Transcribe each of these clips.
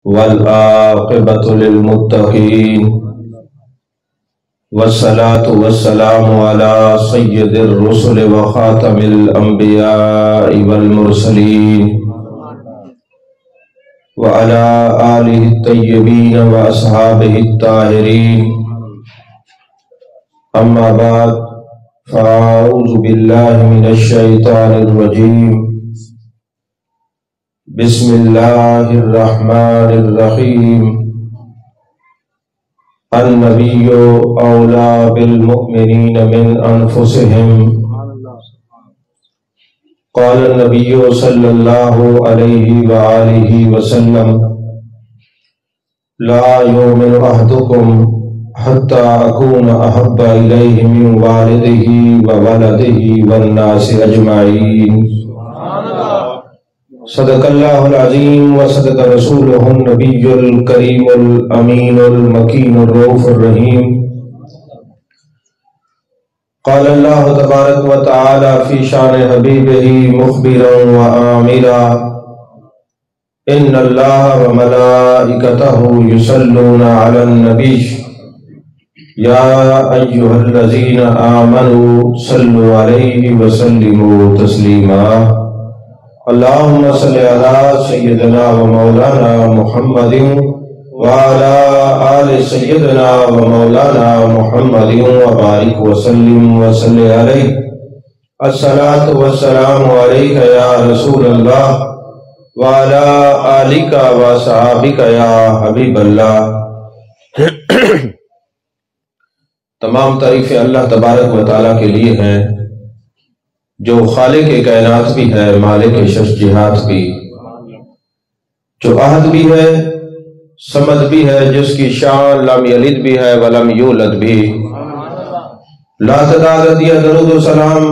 والعاقبة للمتقين والصلاة والسلام على سيد الرسل وخاتم الأنبياء والمرسلين وعلى آله الطيبين وأصحابه الطاهرين. أما بعد، فأعوذ بالله من الشيطان الرجيم. بسم الله الرحمن الرحيم. النبي أولى بالمؤمنين من أنفسهم. قال النبي صلى الله عليه وآله وسلم: لا يؤمن أحدكم حتى أكون أحب إليه من والده وولده والناس أجمعين. صدق الله العظيم وصدق رسوله النبي الكريم الأمين المكين الرؤوف الرحيم. قال الله تبارك وتعالى في شان حبيبه مخبرا وآمرا: إن الله وملائكته يصلون على النبي يا أيها الذين آمنوا صلوا عليه وسلموا تسليما. اللهم صل على سيدنا ومولانا محمد وعلى آل سيدنا ومولانا محمد وبارك وسلم وصل عليه. الصلاة والسلام عليك يا رسول الله وعلى آلك وصحابك يا حبیب اللہ. تمام تعریفیں اللہ تبارک و تعالیٰ کے لیے ہیں، جو خالق کائنات بھی ہے، مالک شش جہات بھی، جو احد بھی ہے، صمد بھی ہے، جس کی شان لم یلد بھی ہے ولم یولد بھی. لا تعداد یا درود و سلام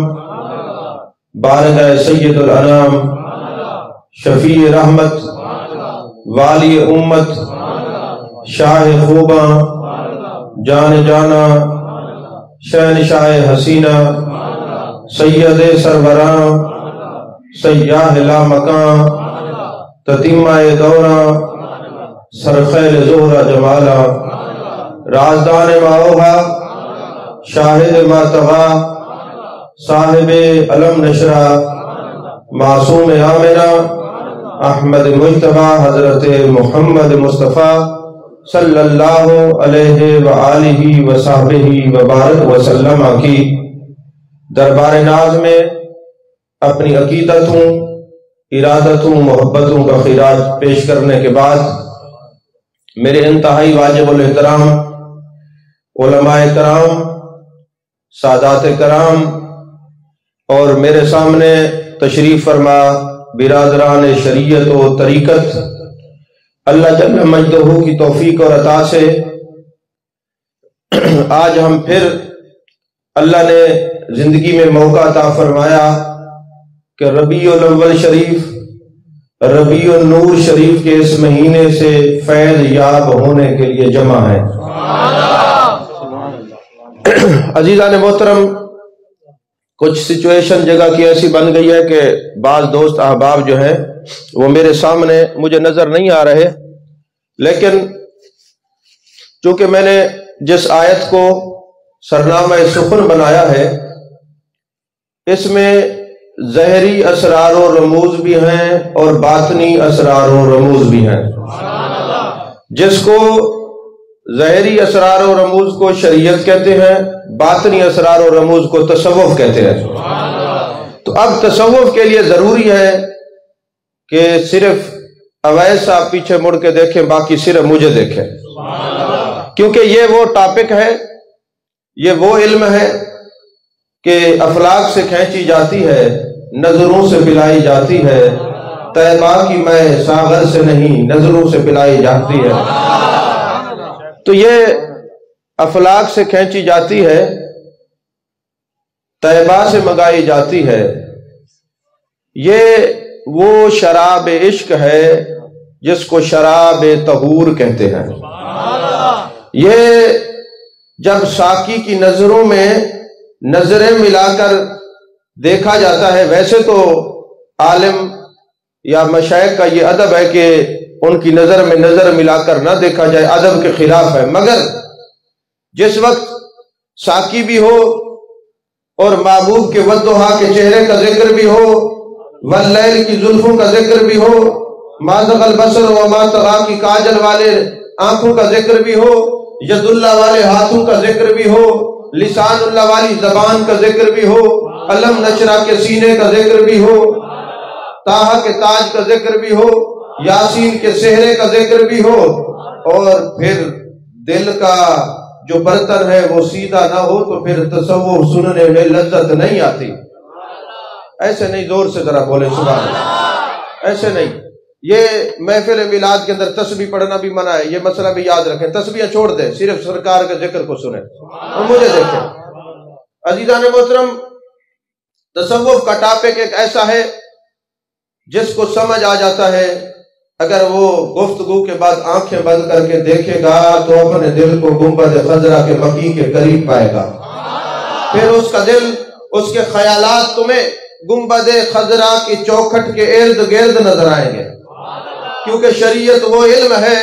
بارگاہ سید الانام، شفیع رحمت، والی امت، شاہ خوباں، جان جانا، شہنشاہ حسینہ، سید سربراں، سیاہ لا مکان، تتیمہ دوراں، سرخیل زہرہ جمالا، رازدان ماوہا، شاہد ماتغا، صاحب علم نشرہ، معصوم آمنہ، احمد مجتبہ، حضرت محمد مصطفیٰ صلی اللہ علیہ وآلہ وصحبہ وبارک وسلم کی دربار ناز میں اپنی عقیدتوں، ارادتوں، محبتوں کا خراج پیش کرنے کے بعد میرے انتہائی واجب الاحترام علماء کرام، سادات کرام اور میرے سامنے تشریف فرما برادران شریعت و طریقت، اللہ جل مجدہ کی توفیق اور عطا سے آج ہم پھر اللہ نے زندگی میں موقع عطا فرمایا کہ ربیع الاول شریف، ربیع النور شریف کے اس مہینے سے فیض یاب ہونے کے لیے جمع ہے. عزیزان محترم، کچھ سچویشن جگہ کی ایسی بن گئی ہے کہ بعض دوست احباب جو ہیں وہ میرے سامنے مجھے نظر نہیں آ رہے، لیکن چونکہ میں نے جس آیت کو سرنامہ سخن بنایا ہے، اس میں ظاہری اسرار و رموز بھی ہیں اور باطنی اسرار و رموز بھی ہیں. جس کو ظاہری اسرار و رموز کو شریعت کہتے ہیں، باطنی اسرار و رموز کو تصوف کہتے ہیں. تو اب تصوف کے لیے ضروری ہے کہ صرف اویس صاحب پیچھے مڑ کے دیکھیں، باقی صرف مجھے دیکھیں، کیونکہ یہ وہ ٹاپک ہے، یہ وہ علم ہے کہ افلاک سے کھینچی جاتی ہے، نظروں سے پلائی جاتی ہے. طیبہ کی میں ساغر سے نہیں، نظروں سے پلائی جاتی ہے. تو یہ افلاک سے کھینچی جاتی ہے، طیبہ سے منگائی جاتی ہے. یہ وہ شراب عشق ہے جس کو شراب طہور کہتے ہیں. یہ جب ساقی کی نظروں میں نظریں ملا کر دیکھا جاتا ہے، ویسے تو عالم یا مشائخ کا یہ ادب ہے کہ ان کی نظر میں نظر ملا کر نہ دیکھا جائے، ادب کے خلاف ہے۔ مگر جس وقت ساقی بھی ہو اور محبوب کے والضحیٰ کے چہرے کا ذکر بھی ہو، واللیل کی زلفوں کا ذکر بھی ہو، ما زغ البصر وما طغیٰ کی کاجل والے آنکھوں کا ذکر بھی ہو، ید اللہ والے ہاتھوں کا ذکر بھی ہو، لسان اللہ والی زبان کا ذکر بھی ہو، علم نشرہ کے سینے کا ذکر بھی ہو، طٰہٰ کے تاج کا ذکر بھی ہو، یاسین کے صحرے کا ذکر بھی ہو، اور پھر دل کا جو برتن ہے وہ سیدھا نہ ہو تو پھر تصور سننے میں لذت نہیں آتی۔ ایسے نہیں، زور سے ذرا بولے سبحان اللہ، ایسے نہیں۔ یہ محفل میلاد کے اندر تسبیح پڑھنا بھی منع ہے، یہ مسئلہ بھی یاد رکھیں۔ تسبیحیں چھوڑ دیں، صرف سرکار کے ذکر کو سنیں اور مجھے دیکھیں۔ عزیزان محترم، تصوف کا ٹاپک ایک ایسا ہے جس کو سمجھ آ جاتا ہے، اگر وہ گفتگو کے بعد آنکھیں بند کر کے دیکھے گا تو اپنے دل کو گنبد خضرا کے مکی کے قریب پائے گا۔ پھر اس کا دل، اس کے خیالات تمہیں گنبد خضرا کی چوکھٹ کے ارد گرد نظر آئیں گے، کیونکہ شریعت وہ علم ہے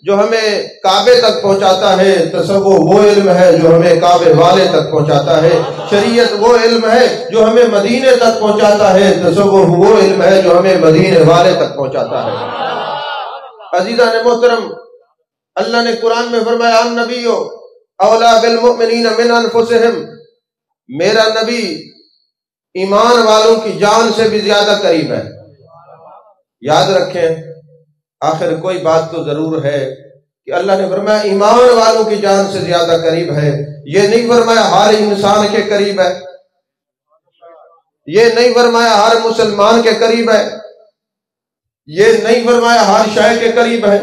جو ہمیں کعبے تک پہنچاتا ہے، تصوف وہ علم ہے جو ہمیں کعبے والے تک پہنچاتا ہے، شریعت وہ علم ہے جو ہمیں مدینے تک پہنچاتا ہے، تصوف وہ علم ہے جو ہمیں مدینے والے تک پہنچاتا ہے۔ عزیزان محترم، اللہ نے قرآن میں فرمایا النبی اولیٰ بالمؤمنین من انفسہم، میرا نبی ایمان والوں کی جان سے بھی زیادہ قریب ہے۔ یاد رکھیں، آخر کوئی بات تو ضرور ہے کہ اللہ نے فرمایا ایمان والوں کی جان سے زیادہ قریب ہے، یہ نہیں فرمایا ہر انسان کے قریب ہے، یہ نہیں فرمایا ہر مسلمان کے قریب ہے، یہ نہیں فرمایا ہر شے کے قریب ہے۔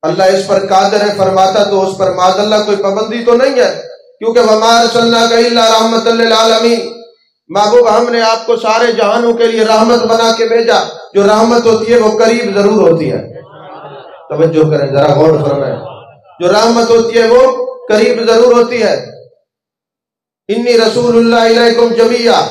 اللہ اس پر قادر ہے، فرماتا تو اس پر معاذ اللہ کوئی پابندی تو نہیں ہے، کیونکہ وَمَا أَرْسَلْنَاكَ إِلَّا رَحْمَةً لِّلْعَالَمِينَ، محبوب ہم نے آپ کو سارے جہانوں کے لیے رحمت بنا کے بھیجا۔ جو رحمت ہوتی ہے وہ قریب ضرور ہوتی ہے، توجہ کریں ذرا غور فرمائیں، جو رحمت ہوتی ہے وہ قریب ضرور ہوتی ہے۔ انی رسول اللہ علیکم جمیعا،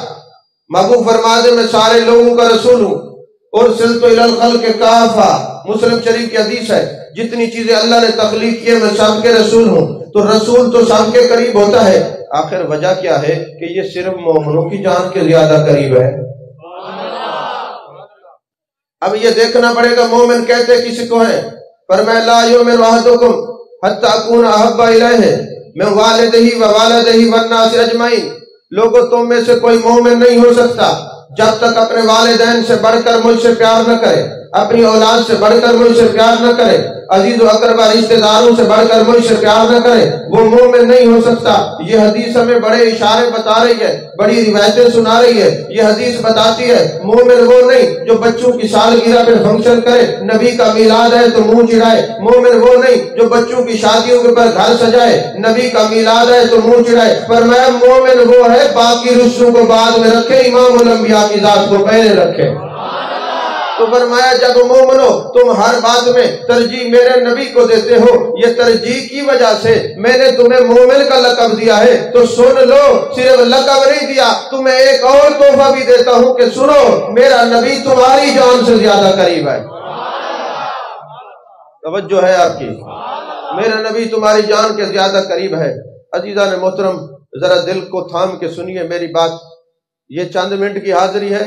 محبوب فرما دے میں سارے لوگوں کا رسول ہوں، اور ارسلت الی الخلق کافہ، مسلم شریف کی حدیث ہے، جتنی چیزیں اللہ نے تخلیق کی میں سب کے رسول ہوں، تو رسول تو سب کے قریب ہوتا ہے۔ آخر وجہ کیا ہے کہ یہ صرف مومنوں کی جان کے زیادہ قریب ہے۔ اب یہ دیکھنا پڑے گا مومن کہتے کسی کو ہے، فرمایا لا یؤمن احدکم حتی اکون احب الیہ من والدہ و والدہ والناس اجمعین، لوگوں تم میں سے کوئی مومن نہیں ہو سکتا جب تک اپنے والدین سے بڑھ کر مجھ سے پیار نہ کرے، اپنی اولاد سے بڑھ کر مجھ سے پیار نہ کرے، عزیز و اقربا رشتہ داروں سے بڑھ کر مجھ سے پیار نہ کرے، وہ مومن نہیں ہو سکتا۔ یہ حدیث ہمیں بڑے اشارے بتا رہی ہے، بڑی روایتیں سنا رہی ہے۔ یہ حدیث بتاتی ہے مومن وہ نہیں جو بچوں کی سالگرہ پہ فنکشن کرے، نبی کا میلاد ہے تو منہ چڑھائے، مومن وہ نہیں جو بچوں کی شادیوں کے پر گھر سجائے، نبی کا میلاد ہے تو منہ چڑھائے۔ فرمایا مومن وہ ہے باقی رسلوں کو بعد میں رکھے، امام الانبیاء کی ذات کو پہلے رکھے۔ تو فرمایا جب مومنو تم ہر بات میں ترجیح میرے نبی کو دیتے ہو، یہ ترجیح کی وجہ سے میں نے تمہیں مومن کا لقب دیا ہے، تو سن لو، صرف لقب نہیں دیا، تمہیں ایک اور تحفہ بھی دیتا ہوں کہ سنو، میرا نبی تمہاری جان سے زیادہ قریب ہے۔ توجہ ہے آپ کی، میرا نبی تمہاری جان کے زیادہ قریب ہے۔ عزیزان محترم، ذرا دل کو تھام کے سنیے میری بات، یہ چند منٹ کی حاضری ہے،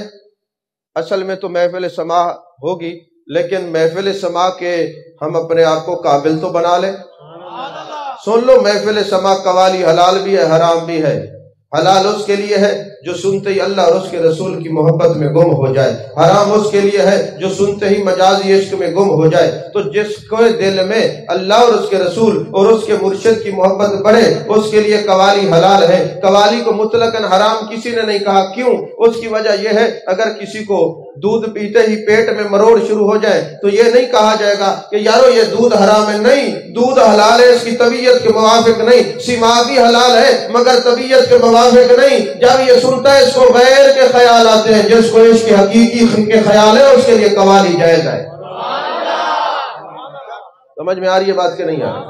اصل میں تو محفل سماع ہوگی، لیکن محفل سماع کے ہم اپنے آپ کو قابل تو بنا لیں۔ سن لو، محفل سماع قوالی حلال بھی ہے، حرام بھی ہے۔ حلال اس کے لیے ہے جو سنتے ہی اللہ اور اس کے رسول کی محبت میں گم ہو جائے، حرام اس کے لیے ہے جو سنتے ہی مجازی عشق میں گم ہو جائے۔ تو جس کو دل میں اللہ اور اس کے رسول اور اس کے مرشد کی محبت بڑھے، اس کے لیے قوالی حلال ہے۔ قوالی کو مطلقاً حرام کسی نے نہیں کہا، کیوں؟ اس کی وجہ یہ ہے اگر کسی کو دودھ پیتے ہی پیٹ میں مروڑ شروع ہو جائے تو یہ نہیں کہا جائے گا کہ یارو یہ دودھ حرام ہے، نہیں، دودھ حلال ہے، اس کی طبیعت کے موافق نہیں، سماع بھی حلال ہے مگر طبیعت کے موافق نہیں۔ جب یہ سنتا ہے اس کو غیر کے خیال آتے ہیں، جس کو اس کے حقیقی کے خیال ہے اس کے لیے قوالی جائز ہے۔ سمجھ میں آ رہی ہے بات کہ نہیں آ رہی؟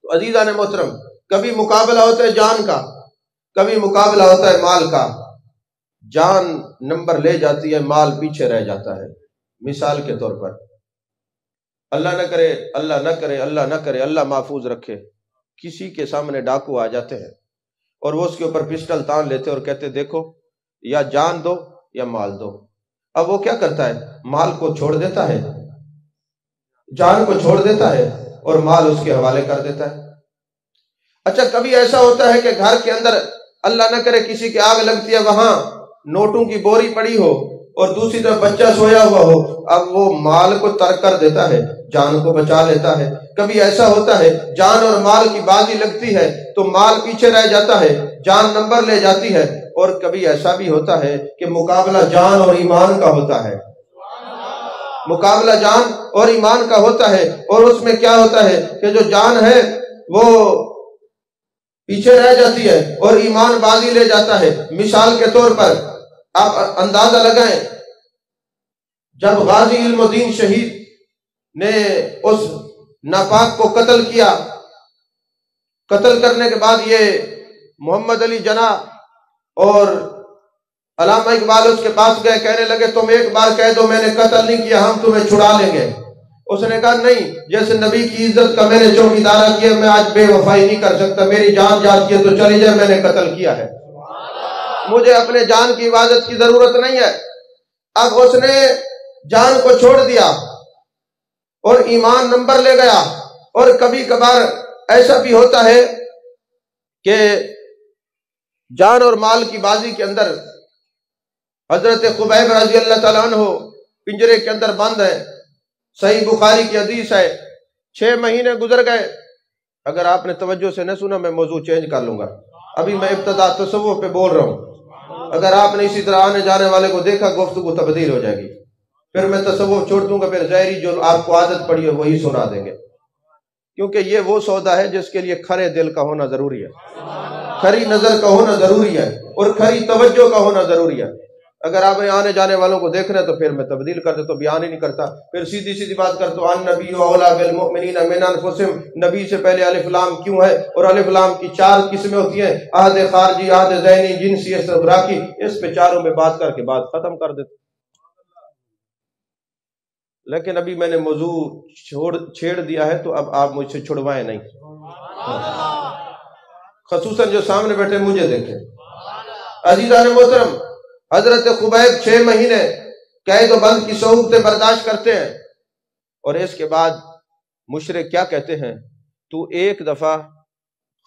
تو عزیزان محترم، کبھی مقابلہ ہوتا ہے جان کا، کبھی مقابلہ ہوتا ہے مال کا۔ جان نمبر لے جاتی ہے، مال پیچھے رہ جاتا ہے۔ مثال کے طور پر اللہ نہ کرے، اللہ نہ کرے، اللہ نہ کرے، اللہ محفوظ رکھے، کسی کے سامنے ڈاکو آ جاتے ہیں اور وہ اس کے اوپر پسٹل تان لیتے اور کہتے دیکھو یا جان دو یا مال دو۔ اب وہ کیا کرتا ہے؟ مال کو چھوڑ دیتا ہے، جان کو چھوڑ دیتا ہے اور مال اس کے حوالے کر دیتا ہے۔ اچھا کبھی ایسا ہوتا ہے کہ گھر کے اندر اللہ نہ کرے کسی کی آگ لگتی ہے، وہاں نوٹوں کی بوری پڑی ہو اور دوسری طرف بچہ سویا ہوا ہو، اب وہ مال کو ترک کر دیتا ہے، جان کو بچا لیتا ہے۔ کبھی ایسا ہوتا ہے جان اور مال کی بازی لگتی ہے تو مال پیچھے رہ جاتا ہے، جان نمبر لے جاتی ہے، اور کبھی ایسا بھی ہوتا ہے کہ مقابلہ جان اور ایمان کا ہوتا ہے، مقابلہ جان اور ایمان کا ہوتا ہے، اور اس میں کیا ہوتا ہے کہ جو جان ہے وہ پیچھے رہ جاتی ہے اور ایمان بازی لے جاتا ہے۔ مثال کے طور پر آپ اندازہ لگائیں، جب غازی علم الدین شہید نے اس ناپاک کو قتل کیا، قتل کرنے کے بعد یہ محمد علی جناح اور علامہ اقبال اس کے پاس گئے، کہنے لگے تم ایک بار کہہ دو میں نے قتل نہیں کیا، ہم تمہیں چھڑا لیں گے۔ اس نے کہا نہیں، جیسے نبی کی عزت کا میں نے چوکیدارہ کیا، میں آج بے وفائی نہیں کر سکتا، میری جان جاتی ہے تو چلی جائے، میں نے قتل کیا ہے، مجھے اپنے جان کی حفاظت کی ضرورت نہیں ہے۔ اب اس نے جان کو چھوڑ دیا اور ایمان نمبر لے گیا۔ اور کبھی کبھار ایسا بھی ہوتا ہے کہ جان اور مال کی بازی کے اندر حضرت خبیب رضی اللہ تعالیٰ عنہ پنجرے کے اندر بند ہے، صحیح بخاری کی حدیث ہے، 6 مہینے گزر گئے۔ اگر آپ نے توجہ سے نہ سنا میں موضوع چینج کر لوں گا، ابھی میں ابتدا تصوف پہ بول رہا ہوں، اگر آپ نے اسی طرح آنے جانے والے کو دیکھا گفتگو تبدیل ہو جائے گی، پھر میں تصوف چھوڑ دوں گا، پھر ظاہری جو آپ کو عادت پڑی ہے وہی سنا دیں گے، کیونکہ یہ وہ سودا ہے جس کے لیے کھرے دل کا ہونا ضروری ہے، کھری نظر کا ہونا ضروری ہے، اور کھری توجہ کا ہونا ضروری ہے۔ اگر آپ نے آنے جانے والوں کو دیکھنا ہے تو پھر میں تبدیل کر دیتا، تو بیان ہی نہیں کرتا، پھر سیدھی سیدھی بات کرتا ہوں، ان نبی اولا بالمؤمنین من انفسہم، نبی سے پہلے الف لام کیوں ہے؟ اور الف لام کی 4 قسمیں ہوتی ہیں، عہد خارجی، عہد ذہنی، جنسی، استغراقی، اس پہ چاروں میں بات کر کے بات ختم کر دیتا۔ لیکن ابھی میں نے موضوع چھیڑ دیا ہے تو اب آپ مجھ سے چھڑوائیں نہیں، خصوصاً جو سامنے بیٹھے مجھے دیکھیں۔ عزیزان محترم، حضرت خبیب 6 مہینے قید و بند کی صعوبتیں برداشت کرتے ہیں، اور اس کے بعد مشرک کیا کہتے ہیں؟ تو ایک دفعہ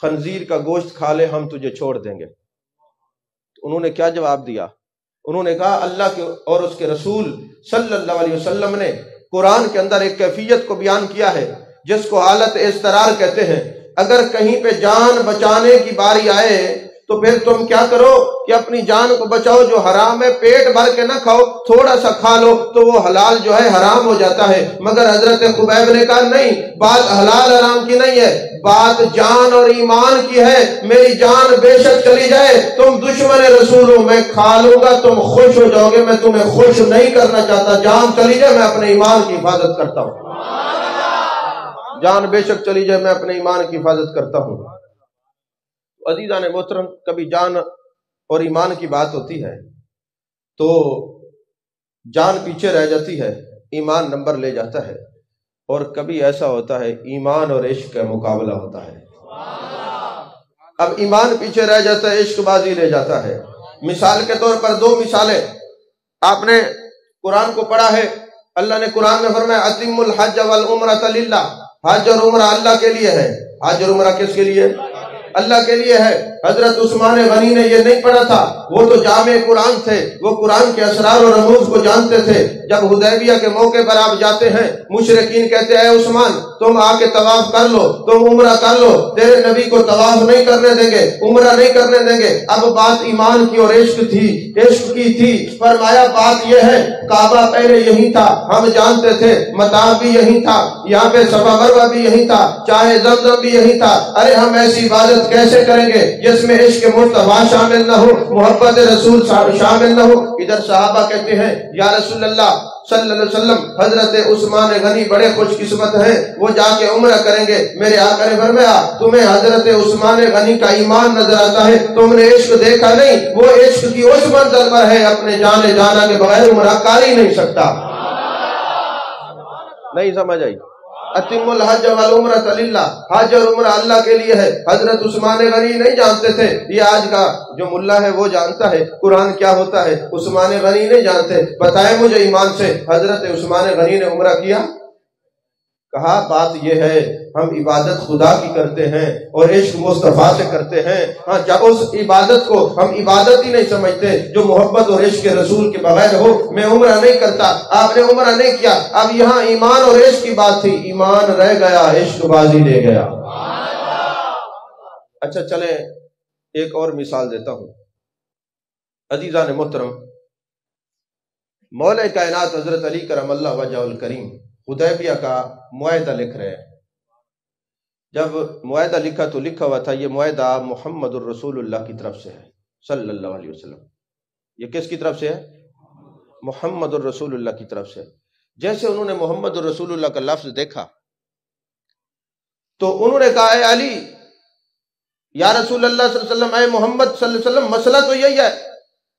خنزیر کا گوشت کھا لے ہم تجھے چھوڑ دیں گے۔ انہوں نے کیا جواب دیا؟ انہوں نے کہا اللہ کے اور اس کے رسول صلی اللہ علیہ وسلم نے قرآن کے اندر ایک کیفیت کو بیان کیا ہے جس کو حالت اضطرار کہتے ہیں۔ اگر کہیں پہ جان بچانے کی باری آئے تو پھر تم کیا کرو کہ اپنی جان کو بچاؤ، جو حرام ہے پیٹ بھر کے نہ کھاؤ، تھوڑا سا کھا لو تو وہ حلال جو ہے حرام ہو جاتا ہے۔ مگر حضرت خبیب نے کہا نہیں، بات حلال حرام کی نہیں ہے، بات جان اور ایمان کی ہے۔ میری جان بے شک چلی جائے، تم دشمن رسول ہو، میں کھا لوں گا، تم خوش ہو جاؤ گے، میں تمہیں خوش نہیں کرنا چاہتا۔ جان چلی جائے میں اپنے ایمان کی حفاظت کرتا ہوں، جان بے شک چلی جائے میں اپنے ایمان کی حفاظت کرتا ہوں۔ عزیزان محترم، کبھی جان اور ایمان کی بات ہوتی ہے تو جان پیچھے رہ جاتی ہے، ایمان نمبر لے جاتا ہے، اور کبھی ایسا ہوتا ہے ایمان اور عشق کا مقابلہ ہوتا ہے۔ اب ایمان پیچھے رہ جاتا ہے، عشق بازی لے جاتا ہے۔ مثال کے طور پر 2 مثالیں، آپ نے قرآن کو پڑھا ہے، اللہ نے قرآن میں فرمایا اتم الحج والعمرۃ للہ، حج اور عمرہ اللہ کے لیے ہے۔ حج اور عمرہ کس کے لیے؟ اللہ کے لیے ہے۔ حضرت عثمان غنی نے یہ نہیں پڑھا تھا، وہ تو جامع قرآن تھے، وہ قرآن کے اسرار اور رموز کو جانتے تھے۔ جب حدیبیہ کے موقع پر آپ جاتے ہیں، مشرکین کہتے ہیں اے عثمان تم آ کے طواف کر لو، تم عمرہ کر لو، تیرے نبی کو طواف نہیں کرنے دیں گے، عمرہ نہیں کرنے دیں گے۔ اب بات ایمان کی اور عشق تھی، عشق کی تھی۔ فرمایا بات یہ ہے کعبہ پہلے یہی تھا، ہم جانتے تھے، مطاف بھی یہی تھا، یہاں پہ صفا مروہ بھی یہی تھا، چاہے زمزم بھی یہی تھا۔ ارے ہم ایسی عبادت کیسے کریں گے جس میں عشق مصطفیٰ شامل نہ ہو، محبت رسول شامل نہ ہو؟ ادھر صحابہ کہتے ہیں یا رسول اللہ صلی اللہ علیہ وسلم، حضرت عثمان غنی بڑے خوش قسمت ہیں، وہ جا کے عمرہ کریں گے۔ میرے آقا نے فرمایا تمہیں حضرت عثمان غنی کا ایمان نظر آتا ہے، تم نے عشق دیکھا نہیں، وہ عشق کی اس منزل پر ہے اپنے جانا کے بغیر عمرہ کر ہی نہیں سکتا۔ نہیں سمجھ آئی؟ اتم الحج والعمرۃ للہ، حج اور عمرہ اللہ کے لیے ہے۔ حضرت عثمان غنی نہیں جانتے تھے، یہ آج کا جو ملا ہے وہ جانتا ہے قرآن کیا ہوتا ہے، عثمان غنی نہیں جانتے۔ بتائے مجھے ایمان سے، حضرت عثمان غنی نے عمرہ کیا؟ کہا بات یہ ہے ہم عبادت خدا کی کرتے ہیں اور عشق مصطفیٰ سے کرتے ہیں۔ ہاں جب اس عبادت کو ہم عبادت ہی نہیں سمجھتے جو محبت اور عشق کے رسول کے بغیر ہو، میں عمرہ نہیں کرتا، آپ نے عمرہ نہیں کیا۔ اب یہاں ایمان اور عشق کی بات تھی، ایمان رہ گیا، عشق بازی لے گیا۔ اچھا چلیں ایک اور مثال دیتا ہوں۔ عزیزان محترم، مولا کائنات حضرت علی کرم اللہ وجہہ الکریم حدیبیہ کا معاہدہ لکھ رہے ہیں۔ جب معاہدہ لکھا تو لکھا ہوا تھا یہ معاہدہ محمد الرسول اللہ کی طرف سے ہے صلی اللہ علیہ وسلم۔ یہ کس کی طرف سے ہے؟ محمد الرسول اللہ کی طرف سے۔ جیسے انہوں نے محمد الرسول اللہ کا لفظ دیکھا تو انہوں نے کہا اے علی، یا رسول اللہ صلی اللہ علیہ وسلم، اے محمد صلی اللہ علیہ وسلم، مسئلہ تو یہی ہے،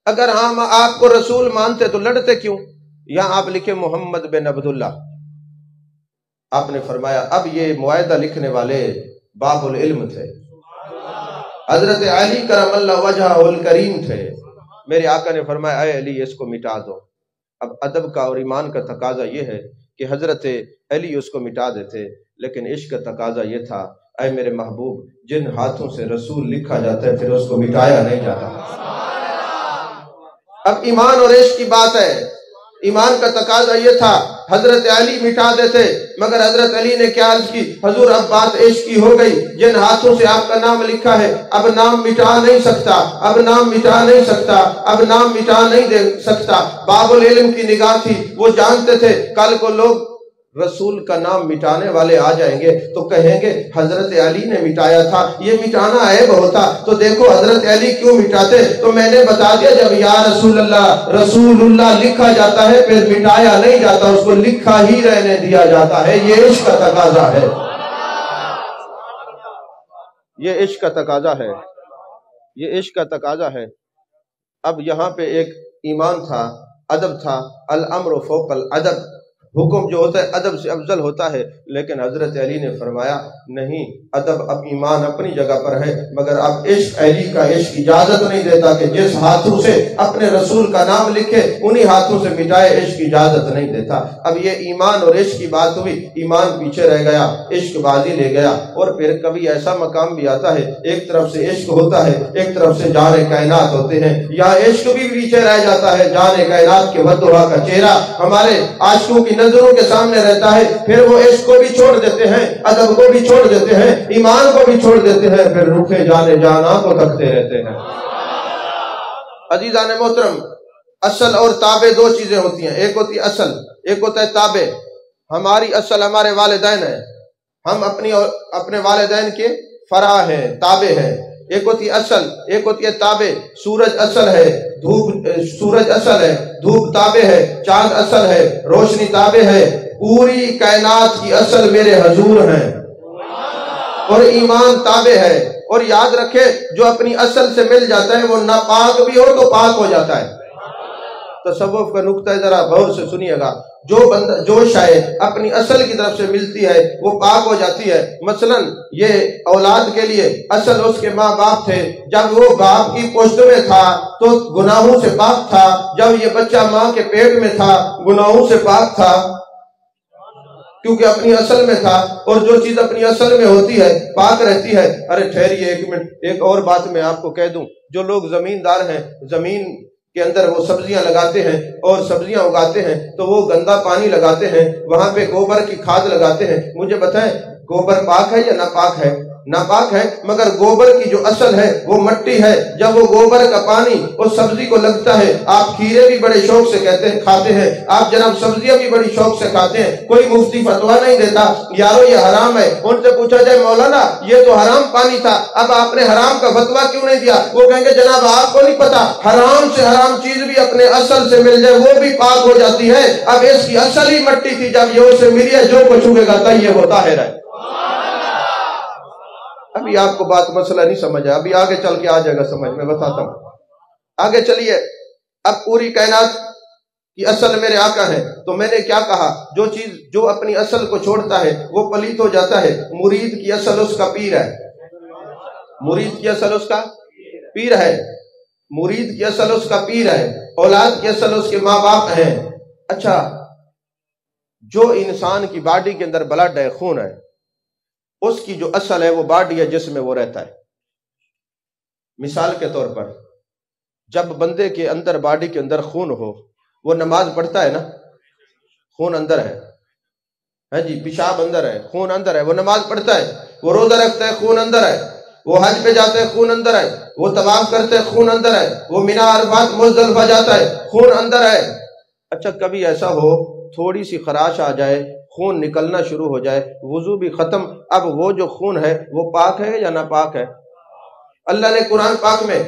اگر ہم آپ کو رسول مانتے تو لڑتے کیوں؟ یہاں آپ لکھے محمد بن عبداللہ۔ آپ نے فرمایا اب یہ معاہدہ لکھنے والے باب العلم تھے، حضرت علی کرم اللہ وجہہ الکریم تھے۔ میرے آقا نے فرمایا اے علی اس کو مٹا دو۔ اب ادب کا اور ایمان کا تقاضا یہ ہے کہ حضرت علی اس کو مٹا دیتے، لیکن عشق کا تقاضا یہ تھا اے میرے محبوب، جن ہاتھوں سے رسول لکھا جاتا ہے پھر اس کو مٹایا نہیں جاتا۔ اب ایمان اور عشق کی بات ہے، ایمان کا تقاضا یہ تھا حضرت علی مٹا دیتے، مگر حضرت علی نے کیا عرض کی، حضور اب بات عشق کی ہو گئی، جن ہاتھوں سے آپ کا نام لکھا ہے اب نام مٹا نہیں سکتا، اب نام مٹا نہیں سکتا، اب نام مٹا نہیں دے سکتا۔ باب العلم کی نگاہ تھی، وہ جانتے تھے کل کو لوگ رسول کا نام مٹانے والے آ جائیں گے تو کہیں گے حضرت علی نے مٹایا تھا، یہ مٹانا عیب ہوتا، تو دیکھو حضرت علی کیوں مٹاتے؟ تو میں نے بتا دیا جب یا رسول اللہ لکھا جاتا ہے پھر مٹایا نہیں جاتا، اس کو لکھا ہی رہنے دیا جاتا ہے، یہ عشق کا تقاضا ہے، یہ عشق کا تقاضا ہے، یہ عشق کا تقاضا ہے۔ اب یہاں پہ ایک ایمان تھا، ادب تھا، الامر فوق الادب، حکم جو ہوتا ہے ادب سے افضل ہوتا ہے، لیکن حضرت علی نے فرمایا نہیں، ادب اب ایمان اپنی جگہ پر ہے، مگر اب عشق علی کا عشق اجازت نہیں دیتا کہ جس ہاتھوں سے اپنے رسول کا نام لکھے انہی ہاتھوں سے مٹائے، عشق اجازت نہیں دیتا۔ اب یہ ایمان اور عشق کی بات ہوئی، ایمان پیچھے رہ گیا، عشق بازی لے گیا، اور پھر کبھی ایسا مقام بھی آتا ہے ایک طرف سے عشق ہوتا ہے ایک طرف سے جان کائنات ہوتے ہیں، یا عشق بھی پیچھے رہ جاتا ہے، جان کائنات کے ودعا کا چہرہ ہمارے عاشقوں کی نظروں کے سامنے رہتا ہے، پھر وہ عشق کو بھی چھوڑ دیتے ہیں، ادب کو بھی چھوڑ دیتے ہیں، ایمان کو بھی چھوڑ دیتے ہیں، پھر روٹھے جانے جانا کو تکتے رہتے ہیں۔ عزیزان محترم، اصل اور تابع دو چیزیں ہوتی ہیں، ایک ہوتی ہے اصل، ایک ہوتا ہے تابع۔ ہماری اصل ہمارے والدین ہیں، ہم اپنے والدین کے فرع ہیں، تابع ہیں۔ ایک ہوتی ہے اصل، ایک ہوتی ہے تابع۔ سورج اصل ہے، سورج اصل ہے، دھوپ تابع ہے، چاند اصل ہے، روشنی تابع ہے، پوری کائنات کی اصل میرے حضور ہیں، اور ایمان تابع ہے۔ اور یاد رکھے جو اپنی اصل سے مل جاتا ہے وہ ناپاک بھی ہو تو پاک ہو جاتا ہے۔ تصوف کا نقطہ ذرا غور سے سنیے گا، جو شے اپنی اصل کی طرف سے ملتی ہے وہ پاک ہو جاتی ہے۔ مثلا یہ اولاد کے لیے اصل اس کے ماں باپ تھے، جب وہ باپ کی پشت میں تھا تو گناہوں سے پاک تھا، جب یہ بچہ ماں کے پیٹ میں تھا گناہوں سے پاک تھا، کیونکہ اپنی اصل میں تھا، اور جو چیز اپنی اصل میں ہوتی ہے پاک رہتی ہے۔ ارے ٹھہریے ایک منٹ، ایک اور بات میں آپ کو کہہ دوں، جو لوگ زمیندار ہیں، زمین کے اندر وہ سبزیاں لگاتے ہیں اور سبزیاں اگاتے ہیں تو وہ گندا پانی لگاتے ہیں، وہاں پہ گوبر کی کھاد لگاتے ہیں۔ مجھے بتائیں گوبر پاک ہے یا ناپاک ہے؟ ناپاک ہے، مگر گوبر کی جو اصل ہے وہ مٹی ہے، جب وہ گوبر کا پانی اس سبزی کو لگتا ہے، آپ کھیرے بھی بڑے شوق سے کھاتے ہیں، آپ جناب سبزیاں بھی بڑی شوق سے کھاتے ہیں، کوئی مفتی فتویٰ نہیں دیتا یارو یہ حرام ہے۔ ان سے پوچھا جائے مولانا یہ تو حرام پانی تھا، اب آپ نے حرام کا فتویٰ کیوں نہیں دیا؟ وہ کہیں گے جناب آپ کو نہیں پتا، حرام سے حرام چیز بھی اپنے اصل سے مل جائے وہ بھی پاک ہو جاتی ہے۔ اب اس کی اصل ہی مٹی تھی، جب یہ اسے ملی ہے جو کچھ ہوگے گا یہ ہوتا ہے رہے۔ ابھی آپ کو بات مسئلہ نہیں سمجھا، ابھی آگے چل کے آ جائے گا سمجھ، میں بتاتا ہوں۔ آگے چلیے، اب پوری کائنات کی اصل میرے آقا ہے، تو میں نے کیا کہا، جو اپنی اصل کو چھوڑتا ہے وہ پلیت ہو جاتا ہے۔ مرید کی اصل اس کا پیر ہے، مرید کی اصل اس کا پیر ہے، مرید کی اصل اس کا پیر ہے، اولاد کی اصل اس کے ماں باپ ہیں۔ اچھا، جو انسان کی باڈی کے اندر بلڈ ہے، خون ہے، اس کی جو اصل ہے وہ باڈی ہے جس میں وہ رہتا ہے۔ مثال کے طور پر جب بندے کے اندر باڈی کے اندر خون ہو، وہ نماز پڑھتا ہے نا، خون اندر ہے جی، پیشاب اندر ہے، خون اندر ہے، وہ نماز پڑھتا ہے، وہ روزہ رکھتا ہے، خون اندر ہے، وہ حج پہ جاتا ہے، خون اندر ہے، وہ طواف کرتا ہے، خون اندر ہے، وہ منی عرفات مزدلفہ جاتا ہے، خون اندر ہے۔ اچھا، کبھی ایسا ہو تھوڑی سی خراش آ جائے، خون نکلنا شروع ہو جائے، وضو بھی ختم، اب وہ جو خون ہے وہ پاک ہے یا ناپاک ہے؟ اللہ نے قرآن پاک میں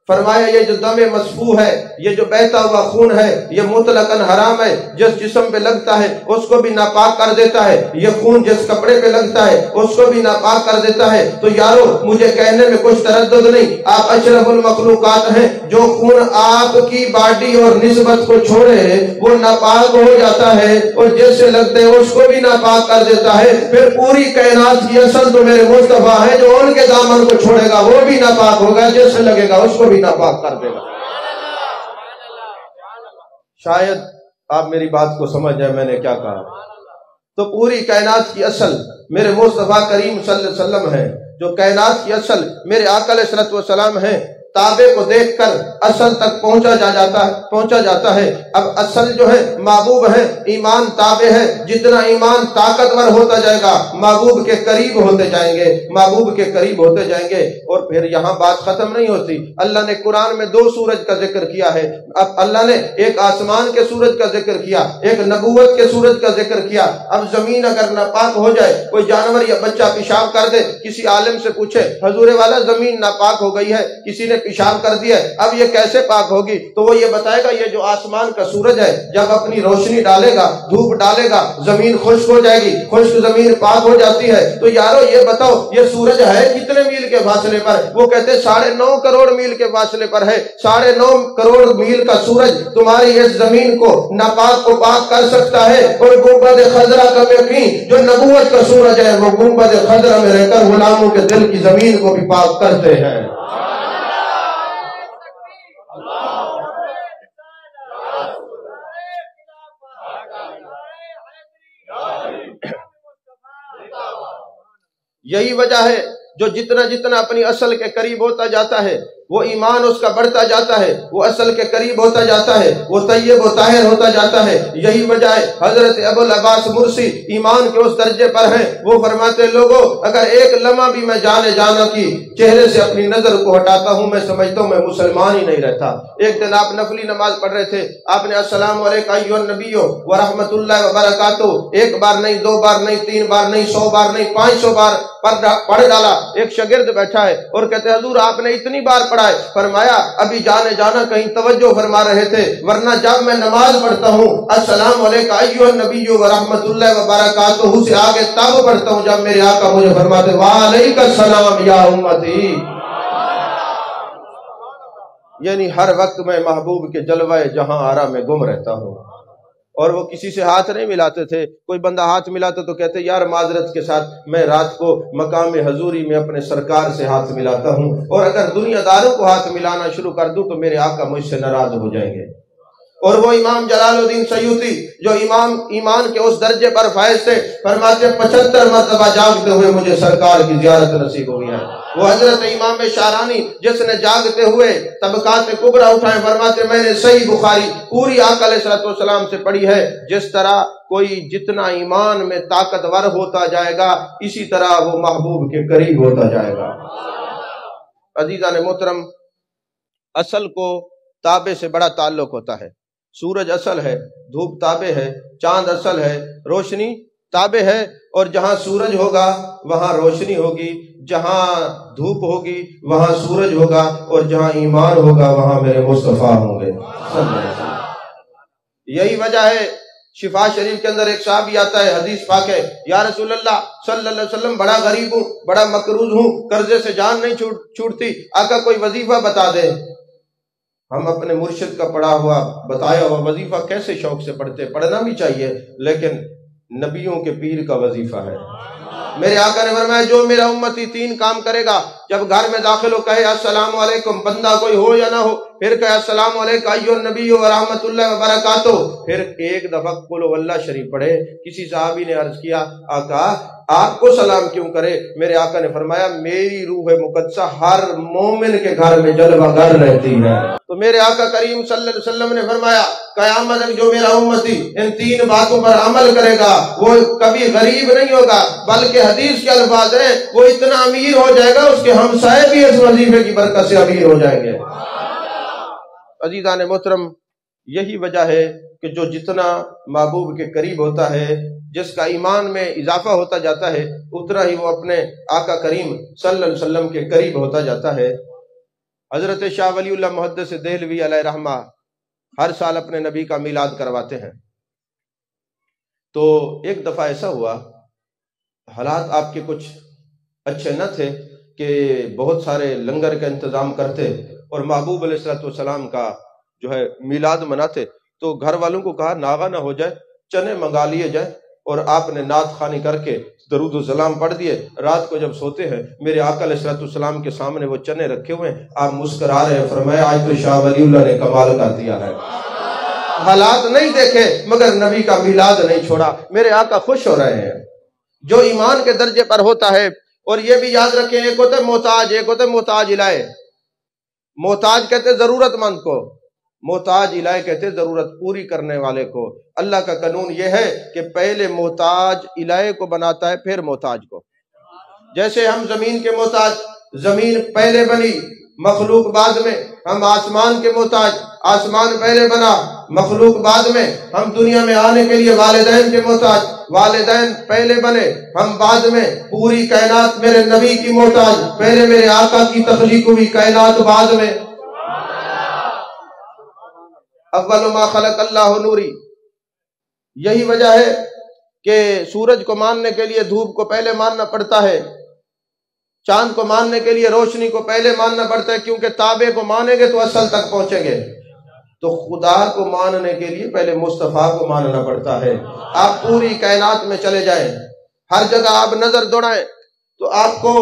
فرمایا یہ جو دم مسفوح ہے، یہ جو بہتا ہوا خون ہے، یہ مطلقاً حرام ہے، جس جسم پہ لگتا ہے اس کو بھی ناپاک کر دیتا ہے، یہ خون جس کپڑے پہ لگتا ہے اس کو بھی ناپاک کر دیتا ہے۔ تو یارو مجھے کہنے میں کچھ تردد نہیں، آپ اشرف المخلوقات ہیں، جو خون آپ کی باڈی اور نسبت کو چھوڑے وہ ناپاک ہو جاتا ہے، اور جس سے لگتے ہیں اس کو بھی ناپاک کر دیتا ہے۔ پھر پوری کائنات کی اصل تو میرے مصطفیٰ ہے، جو ان کے دامن کو چھوڑے گا وہ بھی ناپاک ہوگا، جس سے لگے گا اس کو بھی ناپاک کر دے گا۔ شاید آپ میری بات کو سمجھ جائیں میں نے کیا کہا۔ تو پوری کائنات کی اصل میرے مصطفیٰ کریم صلی اللہ علیہ وسلم ہے، جو کائنات کی اصل میرے آقا علیہ الصلوۃ والسلام ہیں۔ تابع کو دیکھ کر اصل تک پہنچا جاتا ہے۔ اب اصل جو ہے محبوب ہے، ایمان تابع ہے، جتنا ایمان طاقتور ہوتا جائے گا محبوب کے قریب ہوتے جائیں گے، محبوب کے قریب ہوتے جائیں گے۔ اور پھر یہاں بات ختم نہیں ہوتی، اللہ نے قرآن میں 2 سورج کا ذکر کیا ہے۔ اب اللہ نے ایک آسمان کے سورج کا ذکر کیا، ایک نبوت کے سورج کا ذکر کیا۔ اب زمین اگر ناپاک ہو جائے، کوئی جانور یا بچہ پیشاب کر دے، کسی عالم سے پوچھے حضور والا زمین ناپاک ہو گئی ہے، کسی نے پیشاب کر دیا ہے، اب یہ کیسے پاک ہوگی؟ تو وہ یہ بتائے گا یہ جو آسمان کا سورج ہے جب اپنی روشنی ڈالے گا، دھوپ ڈالے گا، زمین خشک ہو جائے گی، خشک زمین پاک ہو جاتی ہے۔ تو یارو یہ بتاؤ یہ سورج ہے کتنے میل کے فاصلے پر؟ وہ کہتے 9.5 کروڑ میل کے فاصلے پر ہے۔ 9.5 کروڑ میل کا سورج تمہاری اس زمین کو ناپاک کو پاک کر سکتا ہے۔ اور گنبد خضرا کا یقین جو نبوت کا سورج ہے وہ گنبد خضرا میں رہ کر غلاموں کے دل کی زمین کو بھی پاک کرتے ہیں۔ یہی وجہ ہے جو جتنا اپنی اصل کے قریب ہوتا جاتا ہے وہ ایمان اس کا بڑھتا جاتا ہے، وہ اصل کے قریب ہوتا جاتا ہے، وہ طیب و طاہر ہوتا جاتا ہے۔ یہی وجہ ہے حضرت ابو العباس مرسی ایمان کے اس درجے پر ہیں، وہ فرماتے لوگوں اگر ایک لمحہ بھی میں جانا کی چہرے سے اپنی نظر کو ہٹاتا ہوں میں سمجھتا ہوں میں مسلمان ہی نہیں رہتا۔ ایک دن آپ نفلی نماز پڑھ رہے تھے، آپ نے السلام علیکم ایھا النبی ورحمۃ اللہ وبرکاتہ 1 بار نہیں، 2 بار نہیں، 3 بار نہیں، 100 بار نہیں، 500 بار پڑھ ڈالا۔ ایک شاگرد بیٹھا ہے اور کہتے حضور آپ نے اتنی بار پڑھا ہے؟ فرمایا ابھی جانا کہیں توجہ فرما رہے تھے، ورنہ جب میں نماز پڑھتا ہوں السلام علیکم ایھا النبی ورحمۃ اللہ وبرکاتہ سے آگے تب پڑھتا ہوں جب میرے آقا مجھے فرماتے وعلیکم السلام یا امتی۔ یعنی ہر وقت میں محبوب کے جلوہ جہاں آرا میں گم رہتا ہوں۔ اور وہ کسی سے ہاتھ نہیں ملاتے تھے، کوئی بندہ ہاتھ ملاتا تو کہتے یار معذرت کے ساتھ میں رات کو مقام حضوری میں اپنے سرکار سے ہاتھ ملاتا ہوں، اور اگر دنیا داروں کو ہاتھ ملانا شروع کر دوں تو میرے آقا مجھ سے ناراض ہو جائیں گے۔ اور وہ امام جلال الدین سیوطی جو ایمان کے اس درجے پر فائز تھے، فرماتے 75 مرتبہ جاگتے ہوئے مجھے سرکار کی زیارت نصیب ہوئی ہے۔ وہ حضرت امام شعرانی جس نے جاگتے ہوئے طبقات کبریٰ اٹھائے، فرماتے میں نے صحیح بخاری پوری آقا علیہ الصلوۃ والسلام سے پڑھی ہے، جس طرح کوئی جتنا ایمان میں طاقتور ہوتا جائے گا اسی طرح وہ محبوب کے قریب ہوتا جائے گا۔ عزیزان محترم، اصل کو تابع سے بڑا تعلق ہوتا ہے۔ سورج اصل ہے، دھوپ تابع ہے، چاند اصل ہے، روشنی تابع ہے، اور جہاں سورج ہوگا وہاں روشنی ہوگی، جہاں دھوپ ہوگی وہاں سورج ہوگا، اور جہاں ایمان ہوگا وہاں میرے مصطفیٰ ہوں گے۔ یہی وجہ ہے شفا شریف کے اندر ایک صحابی آتا ہے، حدیث پاک ہے، یا رسول اللہ صلی اللہ علیہ وسلم بڑا غریب ہوں، بڑا مقروض ہوں، قرضے سے جان نہیں چھوٹتی، آقا کوئی وظیفہ بتا دے۔ ہم اپنے مرشد کا پڑھا ہوا بتایا ہوا وظیفہ کیسے شوق سے پڑھتے، پڑھنا بھی چاہیے، لیکن نبیوں کے پیر کا وظیفہ ہے۔ میرے آقا نے فرمایا جو میرا امتی 3 کام کرے گا، جب گھر میں داخل ہو کہے السلام علیکم، بندہ کوئی ہو یا نہ ہو، پھر کہے السلام علیکم ایھا النبی و رحمت اللہ وبرکاتہ، پھر ایک دفعہ قل واللہ شریف پڑھے۔ کسی صحابی نے عرض کیا آقا آپ کو سلام کیوں کرے؟ میرے آقا نے فرمایا میری روح مقدسہ ہر مومن کے گھر میں جلوہ گر رہتی ہے۔ تو میرے آقا کریم صلی اللہ علیہ وسلم نے فرمایا قیامت تک جو میرا امتی ان 3 باتوں پر عمل کرے گا وہ کبھی غریب نہیں ہوگا، بلکہ حدیث کے الفاظ ہیں وہ اتنا امیر ہو جائے گا اس کے ہمسائے بھی اس وظیفے کی برکت سے امیر ہو جائیں گے۔ عزیزان محترم، یہی وجہ ہے کہ جو جتنا محبوب کے قریب ہوتا ہے، جس کا ایمان میں اضافہ ہوتا جاتا ہے، اتنا ہی وہ اپنے آقا کریم صلی اللہ علیہ وسلم کے قریب ہوتا جاتا ہے۔ حضرت شاہ ولی اللہ محدث دہلوی علیہ رحمہ ہر سال اپنے نبی کا میلاد کرواتے ہیں۔ تو ایک دفعہ ایسا ہوا، حالات آپ کے کچھ اچھے نہ تھے کہ بہت سارے لنگر کا انتظام کرتے اور محبوب علیہ السلام کا جو ہے میلاد مناتے، تو گھر والوں کو کہا ناغہ نہ ہو جائے، چنے منگا لیے جائے، اور آپ نے نعت خوانی کر کے درود و سلام پڑھ دیے۔ رات کو جب سوتے ہیں میرے آقا علیہ السلام کے سامنے وہ چنے رکھے ہوئے ہیں، آپ مسکرا رہے ہیں، فرمایا آج تو شاہ ولی اللہ نے کمال کر دیا ہے۔ حالات نہیں دیکھے مگر نبی کا میلاد نہیں چھوڑا۔ میرے آقا خوش ہو رہے ہیں جو ایمان کے درجے پر ہوتا ہے۔ اور یہ بھی یاد رکھیں ایک ہوتا ہے محتاج، ایک ہوتا ہے محتاج الہ۔ محتاج کہتے ضرورت مند کو، محتاج الہ کہتے ضرورت پوری کرنے والے کو۔ اللہ کا قانون یہ ہے کہ پہلے محتاج الہ کو بناتا ہے پھر محتاج کو۔ جیسے ہم زمین کے محتاج، زمین پہلے بنی مخلوق بعد میں، ہم آسمان کے محتاج، آسمان پہلے بنا مخلوق بعد میں، ہم دنیا میں آنے کے لیے والدین کے محتاج، والدین پہلے بنے ہم بعد میں، پوری کائنات میرے نبی کی محتاج، پہلے میرے آقا کی تخلیق ہوئی، کائنات بعد میں۔ اول ما خلق اللہ نوری۔ یہی وجہ ہے کہ سورج کو ماننے کے لیے دھوپ کو پہلے ماننا پڑتا ہے، چاند کو ماننے کے لیے روشنی کو پہلے ماننا پڑتا ہے، کیونکہ تابع کو مانیں گے تو اصل تک پہنچیں گے۔ تو خدا کو ماننے کے لیے پہلے مصطفیٰ کو ماننا پڑتا ہے۔ آپ پوری کائنات میں چلے جائیں، ہر جگہ آپ نظر دوڑائیں تو آپ کو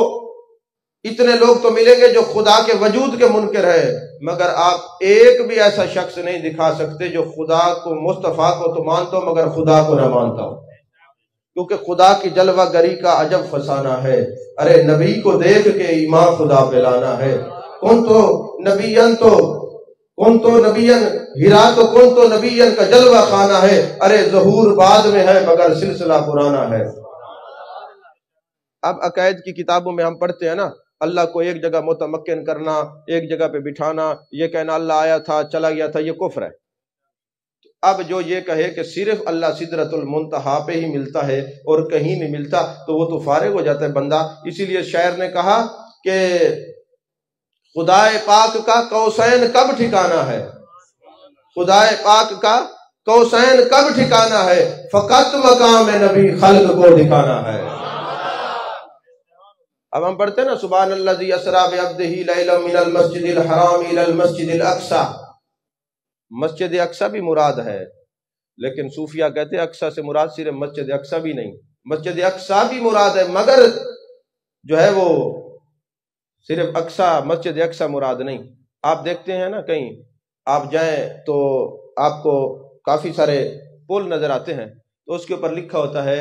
اتنے لوگ تو ملیں گے جو خدا کے وجود کے منکر ہے، مگر آپ ایک بھی ایسا شخص نہیں دکھا سکتے جو خدا کو مصطفیٰ کو تو مانتا ہو مگر خدا کو نہ مانتا ہو، کیونکہ خدا کی جلوہ گری کا عجب فسانہ ہے۔ ارے نبی کو دیکھ کے ایمان خدا پہ لانا ہے۔ کون تو نبیین ہیرا تو کون تو نبیین کا جلوہ خانہ ہے، ارے ظہور بعد میں ہے مگر سلسلہ پرانا ہے۔ اب عقائد کی کتابوں میں ہم پڑھتے ہیں نا، اللہ کو ایک جگہ متمکن کرنا، ایک جگہ پہ بٹھانا، یہ کہنا اللہ آیا تھا چلا گیا تھا، یہ کفر ہے۔ اب جو یہ کہے کہ صرف اللہ سدرۃ المنتہا پہ ہی ملتا ہے اور کہیں نہیں ملتا تو وہ تو فارغ ہو جاتا ہے بندہ۔ اسی لیے شاعر نے کہا کہ خدا پاک کا قوسین کب ٹھکانا ہے، خدا پاک کا قوسین کب ٹھکانا ہے، فقط مقام نبی خلق کو دکھانا ہے۔ اب ہم پڑھتے ہیں نا سبحان الذی اسریٰ بعبدہ لیلا من المسجد الحرام الی المسجد الاقصی۔ مسجد اقصی بھی مراد ہے، لیکن صوفیہ کہتے ہیں اقصی سے مراد صرف مسجد اقصی بھی نہیں، مسجد اقصی بھی مراد ہے، مگر جو ہے وہ صرف اقصی مسجد اقصی مراد نہیں۔ آپ دیکھتے ہیں نا کہیں آپ جائیں تو آپ کو کافی سارے پل نظر آتے ہیں، تو اس کے اوپر لکھا ہوتا ہے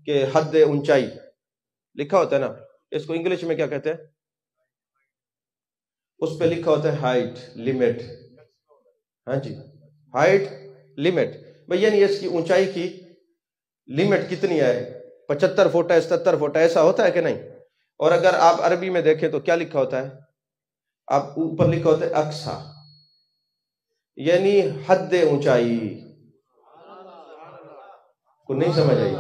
کہ حد اونچائی لکھا ہوتا ہے نا، اس کو انگلش میں کیا کہتے ہیں؟ اس پہ لکھا ہوتا ہے ہائٹ لمٹ۔ ہاں جی، ہائٹ لمٹ، بھئی یعنی اس کی اونچائی کی لمٹ کتنی ہے، 75 فٹ ہے، 77 فٹ ہے، ایسا ہوتا ہے کہ نہیں؟ اور اگر آپ عربی میں دیکھیں تو کیا لکھا ہوتا ہے؟ آپ اوپر لکھا ہوتا ہے اقصی، یعنی حد اونچائی۔ کو نہیں سمجھ آئی؟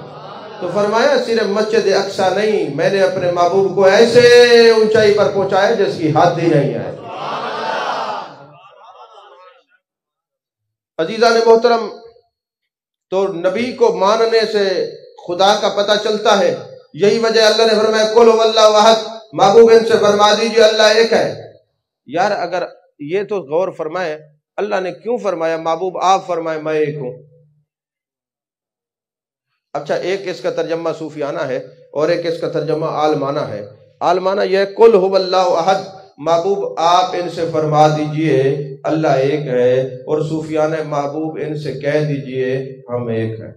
تو فرمایا صرف مسجد اقصی نہیں، میں نے اپنے محبوب کو ایسے اونچائی پر پہنچایا جس کی حد ہی نہیں ہے۔ عزیزان محترم، تو نبی کو ماننے سے خدا کا پتہ چلتا ہے۔ یہی وجہ اللہ نے فرمایا قل هو اللہ احد، محبوب ان سے فرما دیجئے اللہ ایک ہے۔ یار اگر یہ تو غور فرمائے اللہ نے کیوں فرمایا محبوب آپ فرمائے میں ایک ہوں؟ اچھا، ایک اس کا ترجمہ صوفیانہ ہے اور ایک اس کا ترجمہ عالمانہ ہے۔ عالمانہ یہ ہے قل هو اللہ احد، محبوب آپ ان سے فرما دیجئے اللہ ایک ہے، اور صوفیانہ محبوب ان سے کہہ دیجئے ہم ایک ہیں۔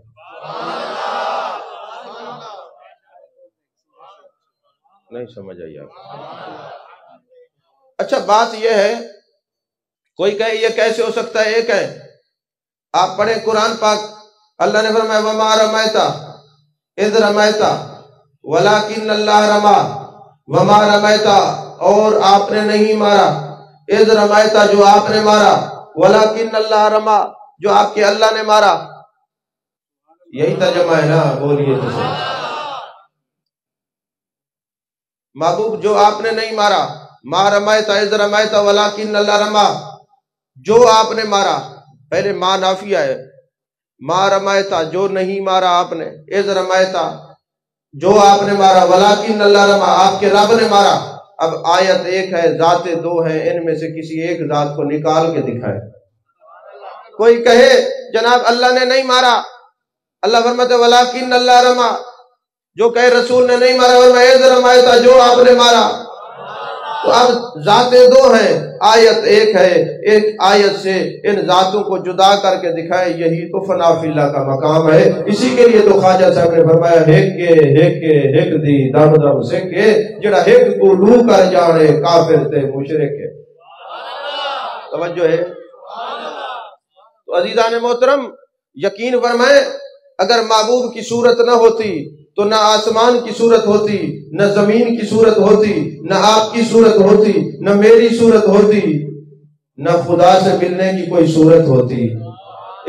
نہیں سمجھ آئی آپ؟ اچھا بات یہ ہے، کوئی کہے یہ کیسے ہو سکتا ہے ایک ہے؟ آپ پڑھیں قرآن پاک، اللہ نے فرمایا وما رمیتا اذ رمیتا ولکن اللہ رما، وما رمیتا اور آپ نے نہیں مارا، اذ رمیتا جو آپ نے مارا، ولکن اللہ رما جو آپ کے اللہ نے مارا۔ یہی ترجمہ ہے نا؟ بولیے تو صحیح۔ محبوب جو آپ نے نہیں مارا، ما رمیتا اذ رمیتا ولکن اللہ رما، جو آپ نے مارا، پہلے ما نافیہ ہے، ما رمیتا جو نہیں مارا آپ نے، اذ رمیتا جو آپ نے مارا، ولکن اللہ رما آپ کے رب نے مارا۔ اب آیت ایک ہے، ذاتیں دو ہیں، ان میں سے کسی ایک ذات کو نکال کے دکھائے۔ کوئی کہے جناب اللہ نے نہیں مارا، اللہ فرماتے ولکن اللہ رما، جو کہے رسول نے نہیں مارا، ورنہ اذ رمیتا جو آپ نے مارا۔ تو اب ذاتیں دو ہیں، آیت ایک ہے، ایک آیت سے ان ذاتوں کو جدا کر کے دکھائے، یہی تو فنا فی اللہ کا مقام ہے۔ اسی کے لیے تو خواجہ صاحب نے فرمایا ہیک دی دم دم سکے، جڑا ہیک کو لو کر جانے کافر تے مشرک ہے۔ توجہ ہے؟ تو عزیزان محترم یقین فرمائیں، اگر محبوب کی صورت نہ ہوتی تو نہ آسمان کی صورت ہوتی، نہ زمین کی صورت ہوتی، نہ آپ کی صورت ہوتی، نہ میری صورت ہوتی، نہ خدا سے ملنے کی کوئی صورت ہوتی۔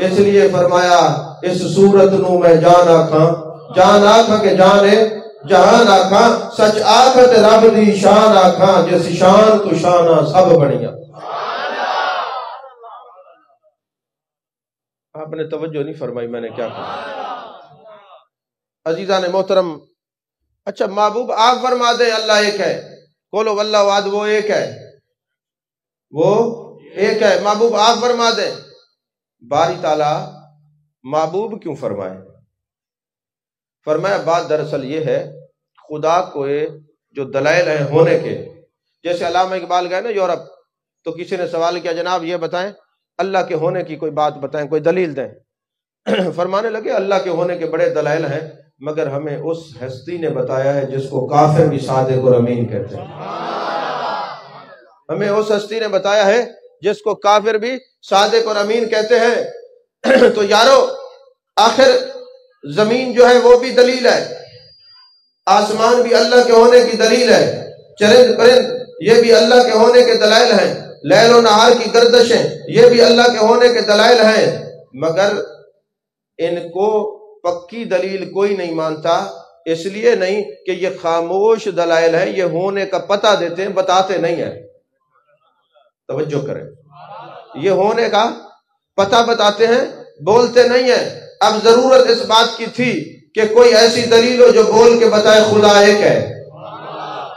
اس لیے فرمایا اس صورت نو میں جان آکھاں، جان آکھاں کہ جانے جہان آکھاں، سچ آکھت رب دی شان آکھاں، جس شان تو شانہ سب بڑیاں۔ آپ نے توجہ نہیں فرمائی میں نے کیا کہا؟ عزیزان محترم، اچھا محبوب آپ فرما دے اللہ ایک ہے، قولو واللہ وعد وہ ایک ہے، وہ ایک ہے، محبوب آپ فرما دے۔ باری تعالیٰ محبوب کیوں فرمائے؟ فرمایا بات دراصل یہ ہے، خدا کو جو دلائل ہیں ہونے کے، جیسے علامہ اقبال گئے نا یورپ، تو کسی نے سوال کیا جناب یہ بتائیں اللہ کے ہونے کی کوئی بات بتائیں، کوئی دلیل دیں۔ فرمانے لگے اللہ کے ہونے کے بڑے دلائل ہیں، مگر ہمیں اس ہستی نے بتایا ہے جس کو کافر بھی صادق اور امین کہتے ہیں۔ ہمیں اس ہستی نے بتایا ہے جس کو کافر بھی صادق اور امین کہتے ہیں۔ تو یارو آخر زمین جو ہے وہ بھی دلیل ہے، آسمان بھی اللہ کے ہونے کی دلیل ہے، چرند پرند یہ بھی اللہ کے ہونے کے دلائل ہیں، لیل و نہار کی گردشیں یہ بھی اللہ کے ہونے کے دلائل ہیں، مگر ان کو پکی دلیل کوئی نہیں مانتا، اس لیے نہیں کہ یہ خاموش دلائل ہیں، یہ ہونے کا پتہ دیتے ہیں، بتاتے نہیں ہیں۔ توجہ کریں، یہ ہونے کا پتہ بتاتے ہیں، بولتے نہیں ہیں۔ اب ضرورت اس بات کی تھی کہ کوئی ایسی دلیل ہو جو بول کے بتائے خدا ایک ہے۔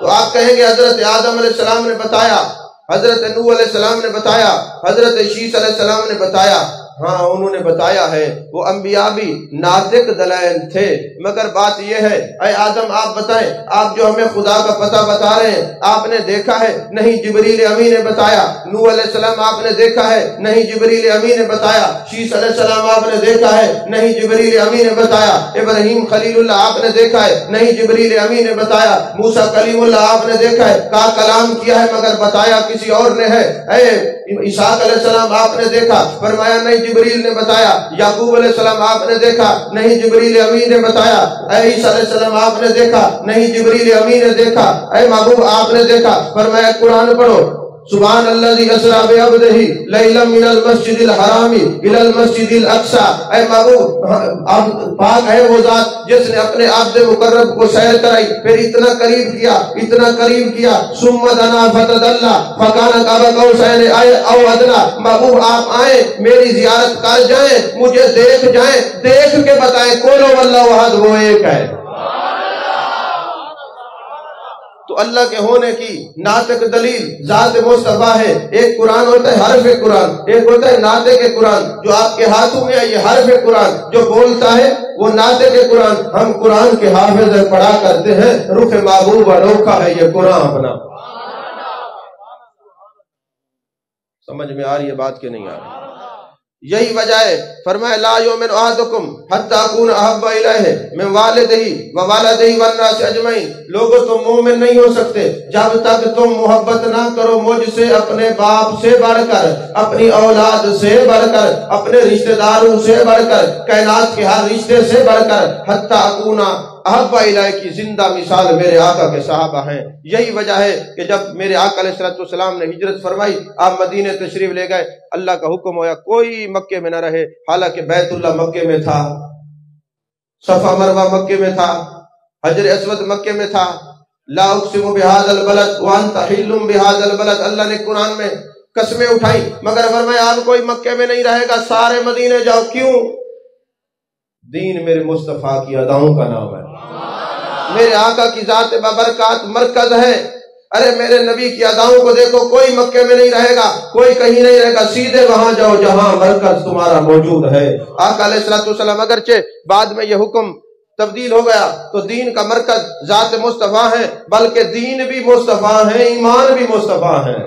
تو آپ کہیں گے حضرت آدم علیہ السلام نے بتایا، حضرت نوح علیہ السلام نے بتایا، حضرت شیس علیہ السلام نے بتایا۔ ہاں انہوں نے بتایا ہے، وہ انبیاء بھی ناطق دلائل تھے، مگر بات یہ ہے اے آدم آپ بتائیں، آپ جو ہمیں خدا کا پتہ بتا رہے ہیں آپ نے دیکھا ہے؟ نہیں جبریل امین نے بتایا۔ نوح علیہ السلام آپ نے دیکھا ہے؟ نہیں جبریل امین نے بتایا۔ شیس علیہ السلام آپ نے دیکھا ہے؟ نہیں جبریل امین نے بتایا۔ ابراہیم خلیل اللہ آپ نے دیکھا ہے؟ نہیں جبریل امین نے بتایا۔ موسیٰ کلیم اللہ آپ نے دیکھا ہے؟ کہا کلام کیا ہے مگر بتایا کسی اور نے ہے۔ اے اسحاق علیہ السلام آپ نے دیکھا؟ فرمایا نہیں جبریل نے بتایا۔ یعقوب علیہ السلام آپ نے دیکھا؟ نہیں جبریل امین نے بتایا۔ اے عیسیٰ علیہ السلام آپ نے دیکھا؟ نہیں جبریل امین نے دیکھا۔ اے محبوب آپ نے دیکھا؟ فرمایا قرآن پڑھو، سبحان الذی اسری بعبدہ لیلا من المسجد الحرام الی المسجد الاقصی۔ اے محبوب پاک ہے وہ ذات جس نے اپنے عبد مقرب کو سیر کرائی، پھر اتنا قریب کیا، اتنا قریب کیا، ثم دنا فتدلی فکان قاب قوسین او ادنی۔ محبوب آپ آئیں، میری زیارت کر جائیں، مجھے دیکھ جائیں، دیکھ کے بتائیں قل هو اللہ احد وہ ایک ہے۔ تو اللہ کے ہونے کی ناطق دلیل ذات مصطفیٰ ہے۔ ایک قرآن ہوتا ہے حرف قرآن، ایک ہوتا ہے ناطق قرآن۔ جو آپ کے ہاتھوں میں ہے یہ حرف قرآن، جو بولتا ہے وہ ناطق قرآن۔ ہم قرآن کے حافظ پڑھا کرتے ہیں، رخ محبوب انوکھا ہے یہ قرآن اپنا۔ سمجھ میں آ رہی ہے بات کہ نہیں آ رہی؟ یہی وجہ ہے فرمایا لا یؤمن احدکم حتی اکون احب الیہ من والدہ ووالدہ والناس اجمعین۔ لوگوں تم مومن نہیں ہو سکتے جب تک تم محبت نہ کرو مجھ سے، اپنے باپ سے بڑھ کر، اپنی اولاد سے بڑھ کر، اپنے رشتہ داروں سے بڑھ کر، کائنات کے ہر رشتے سے بڑھ کر، حتی اکون احب الیہ کی زندہ مثال میرے آقا کے صحابہ ہیں۔ یہی وجہ ہے کہ جب میرے آقا علیہ السلام نے ہجرت فرمائی، آپ مدینے تشریف لے گئے، اللہ کا حکم ہوا کوئی مکے میں نہ رہے، حالانکہ بیت اللہ مکے میں تھا، صفا مروہ مکے میں تھا، حجر اسود مکے میں تھا۔ لا اقسم بہذا البلد وانت حل بہذا البلد، اللہ نے قرآن میں قسمیں اٹھائی، مگر فرمایا آپ کوئی مکے میں نہیں رہے گا، سارے مدینے جاؤ۔ کیوں؟ دین میرے مصطفیٰ کی اداؤں کا نام ہے، میرے آقا کی ذات بابرکات مرکز ہے۔ ارے میرے نبی کی اداؤں کو دیکھو، کوئی مکے میں نہیں رہے گا، کوئی کہیں نہیں رہے گا، سیدھے وہاں جاؤ جہاں مرکز تمہارا موجود ہے۔ آقا علیہ السلام اگرچہ بعد میں یہ حکم تبدیل ہو گیا تو دین کا مرکز ذات مصطفیٰ ہے، بلکہ دین بھی مصطفیٰ ہے، ایمان بھی مصطفیٰ ہے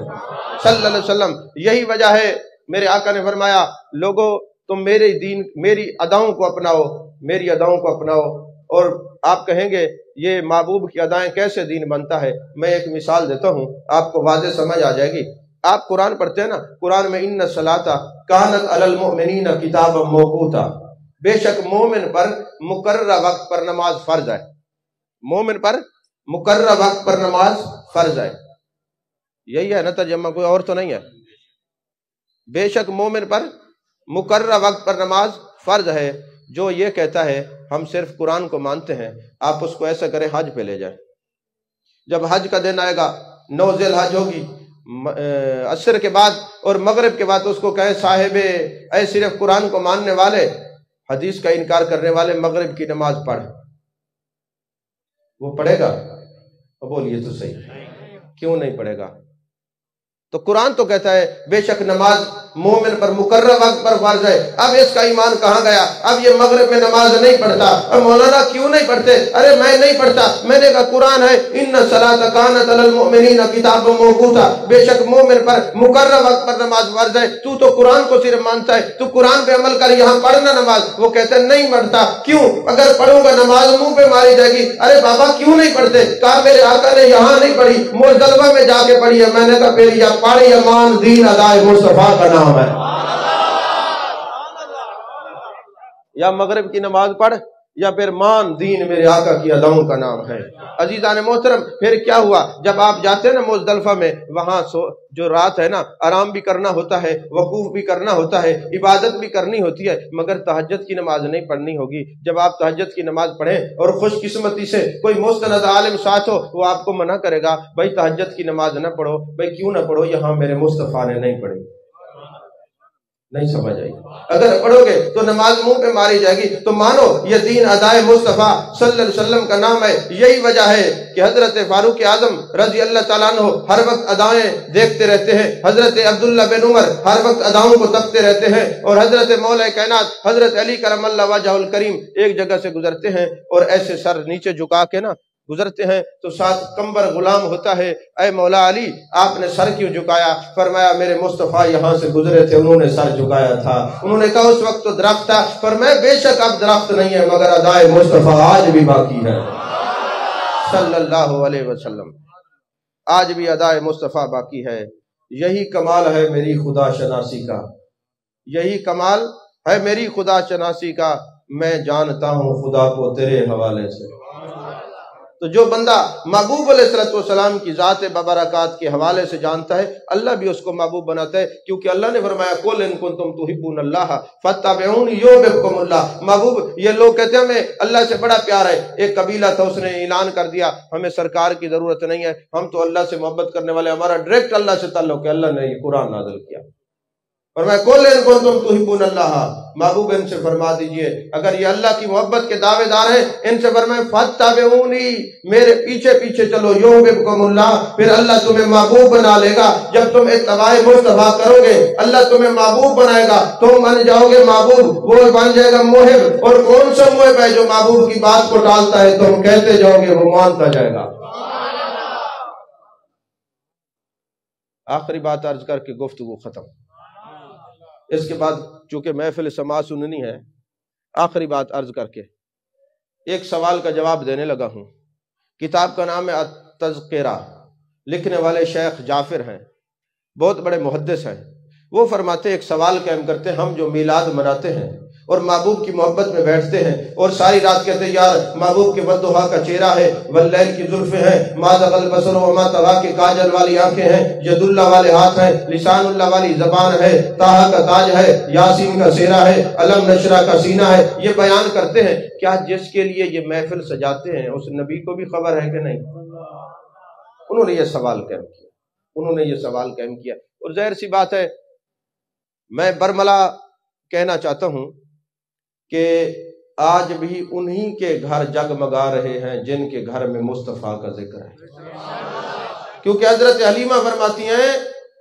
صلی اللہ علیہ وسلم۔ یہی وجہ ہے میرے آقا نے فرمایا لوگو تم میری دین، میری اداؤں کو اپناؤ، میری اداؤں کو اپناؤ۔ اور آپ کہیں گے یہ محبوب کی ادائیں کیسے دین بنتا ہے؟ میں ایک مثال دیتا ہوں، آپ کو واضح سمجھ آ جائے گی۔ آپ قرآن پڑھتے ہیں نا، قرآن میں ان الصلاۃ کانت علی المؤمنین کتابا موقوتا، بے شک مومن پر مقررہ وقت پر نماز فرض ہے، مومن پر مقررہ وقت پر نماز فرض ہے۔ یہی ہے نا ترجمہ، کوئی اور تو نہیں ہے؟ بے شک مومن پر مقررہ وقت پر نماز فرض ہے۔ جو یہ کہتا ہے ہم صرف قرآن کو مانتے ہیں، آپ اس کو ایسا کریں حج پہ لے جائیں۔ جب حج کا دن آئے گا، 9 ذی الحج ہوگی، عصر کے بعد اور مغرب کے بعد اس کو کہیں صاحب اے صرف قرآن کو ماننے والے، حدیث کا انکار کرنے والے، مغرب کی نماز پڑھ۔ وہ پڑھے گا؟ بولیے تو صحیح، کیوں نہیں پڑھے گا؟ تو قرآن تو کہتا ہے بے شک نماز مومن پر مقررہ وقت پر فرض ہے۔ اب اس کا ایمان کہاں گیا؟ اب یہ مغرب میں نماز نہیں پڑھتا، اب مولانا کیوں نہیں پڑھتے؟ ارے میں نہیں پڑھتا، میں نے کہا قرآن ہے ان الصلاۃ کانت علی المؤمنین کتابا موقوتا، بے شک مومن پر مقررہ وقت پر نماز فرض ہے۔ تو قرآن کو صرف مانتا ہے، تو قرآن پہ عمل کر، یہاں پڑھنا نماز۔ وہ کہتا ہے نہیں پڑھتا، کیوں؟ اگر پڑھوں گا نماز منہ پہ ماری جائے گی۔ ارے بابا کیوں نہیں پڑھتے؟ کہا میرے آقا نے یہاں نہیں پڑھی، مزدلفہ میں جا کے پڑھی ہے۔ میں نے کہا پھر یہ پڑھی امان دین ادائے مصطفیٰ کا نام ہے۔ یا مغرب کی نماز پڑھ یا پھر مان دین میرے آقا کی اداؤں کا نام ہے۔ عزیزان محترم، پھر کیا ہوا؟ جب آپ جاتے ہیں نا مزدلفہ میں، وہاں جو رات ہے نا، آرام بھی کرنا ہوتا ہے، وقوف بھی کرنا ہوتا ہے، عبادت بھی کرنی ہوتی ہے، مگر تہجد کی نماز نہیں پڑھنی ہوگی۔ جب آپ تہجد کی نماز پڑھیں اور خوش قسمتی سے کوئی مستند عالم ساتھ ہو، وہ آپ کو منع کرے گا بھائی تہجد کی نماز نہ پڑھو۔ بھائی کیوں نہ پڑھو؟ یہاں میرے مصطفیٰ نے نہیں پڑھی۔ نہیں سمجھ آئی؟ اگر پڑھو گے تو نماز منہ پہ ماری جائے گی۔ تو مانو یہ دین ادائے مصطفیٰ صلی اللہ علیہ وسلم کا نام ہے۔ یہی وجہ ہے کہ حضرت فاروق اعظم رضی اللہ تعالیٰ عنہ ہر وقت ادائیں دیکھتے رہتے ہیں، حضرت عبداللہ بن عمر ہر وقت اداؤں کو تکتے رہتے ہیں، اور حضرت مولا کائنات حضرت علی کرم اللہ وجہہ الکریم ایک جگہ سے گزرتے ہیں اور ایسے سر نیچے جھکا کے نا گزرتے ہیں تو ساتھ کمبر غلام ہوتا ہے۔ اے مولا علی آپ نے سر کیوں جھکایا؟ فرمایا میرے مصطفیٰ یہاں سے گزرے تھے، انہوں نے سر جھکایا تھا۔ انہوں نے کہا اس وقت تو درخت تھا، فرمایا بے شک اب درخت نہیں ہے مگر ادائے مصطفیٰ آج بھی باقی ہے صلی اللہ علیہ وسلم، آج بھی ادائے مصطفیٰ باقی ہے۔ یہی کمال ہے میری خدا شناسی کا، یہی کمال ہے میری خدا شناسی کا، میں جانتا ہوں خدا کو تیرے حوالے سے۔ تو جو بندہ محبوب علیہ السلام کی ذات ببرکات کے حوالے سے جانتا ہے، اللہ بھی اس کو محبوب بناتا ہے، کیونکہ اللہ نے فرمایا قُلْ إِن كُنتُمْ تُحِبُّونَ اللَّهَ فَاتَّبِعُونِي يُحْبِبْكُمُ اللَّهُ۔ محبوب یہ لوگ کہتے ہیں ہمیں اللہ سے بڑا پیار ہے، ایک قبیلہ تھا اس نے اعلان کر دیا ہمیں سرکار کی ضرورت نہیں ہے، ہم تو اللہ سے محبت کرنے والے، ہمارا ڈائریکٹ اللہ سے تعلق ہے۔ اللہ نے یہ قرآن نازل کیا، فرمایا قُلْ إِن كُنتُمْ تُحِبُّونَ اللَّهَ محبوب ان سے فرما دیجئے اگر یہ اللہ کی محبت کے دعوے دار ہیں ان سے فرمائیں فاتبعونی، میرے پیچھے پیچھے چلو، یحببکم اللہ، پھر اللہ تمہیں محبوب بنا لے گا۔ جب تم اتباع مصطفیٰ کرو گے اللہ تمہیں محبوب بنائے گا، تم بن جاؤ گے محبوب، وہ بن جائے گا محب۔ اور کون سا محب ہے جو محبوب کی بات کو ٹالتا ہے؟ تم کہتے جاؤ گے وہ مانتا جائے گا۔ آخری بات عرض کر کے گفتگو ختم۔ اس کے بعد چونکہ محفل سماع سننی ہے، آخری بات عرض کر کے ایک سوال کا جواب دینے لگا ہوں۔ کتاب کا نام ہے التذکرہ، لکھنے والے شیخ جعفر ہیں، بہت بڑے محدث ہیں۔ وہ فرماتے ایک سوال قائم کرتے ہیں، ہم جو میلاد مناتے ہیں اور محبوب کی محبت میں بیٹھتے ہیں اور ساری رات کہتے ہیں یار محبوب کے والضحیٰ کا چہرہ ہے، واللیل کی زلفیں ہیں، ما ذاق البصر وما طغیٰ کے کاجل والی آنکھیں ہیں، ید اللہ والے ہاتھ ہیں، لسان اللہ والی زبان ہے، طٰہٰ کا تاج ہے، یاسین کا سہرہ ہے، علم نشرہ کا سینہ ہے۔ یہ بیان کرتے ہیں۔ کیا جس کے لیے یہ محفل سجاتے ہیں اس نبی کو بھی خبر ہے کہ نہیں؟ انہوں نے یہ سوال قائم کیا، اور ظاہر سی بات ہے میں برملا کہنا چاہتا ہوں کہ آج بھی انہی کے گھر جگمگا رہے ہیں جن کے گھر میں مصطفیٰ کا ذکر ہے، کیونکہ حضرت حلیمہ فرماتی ہیں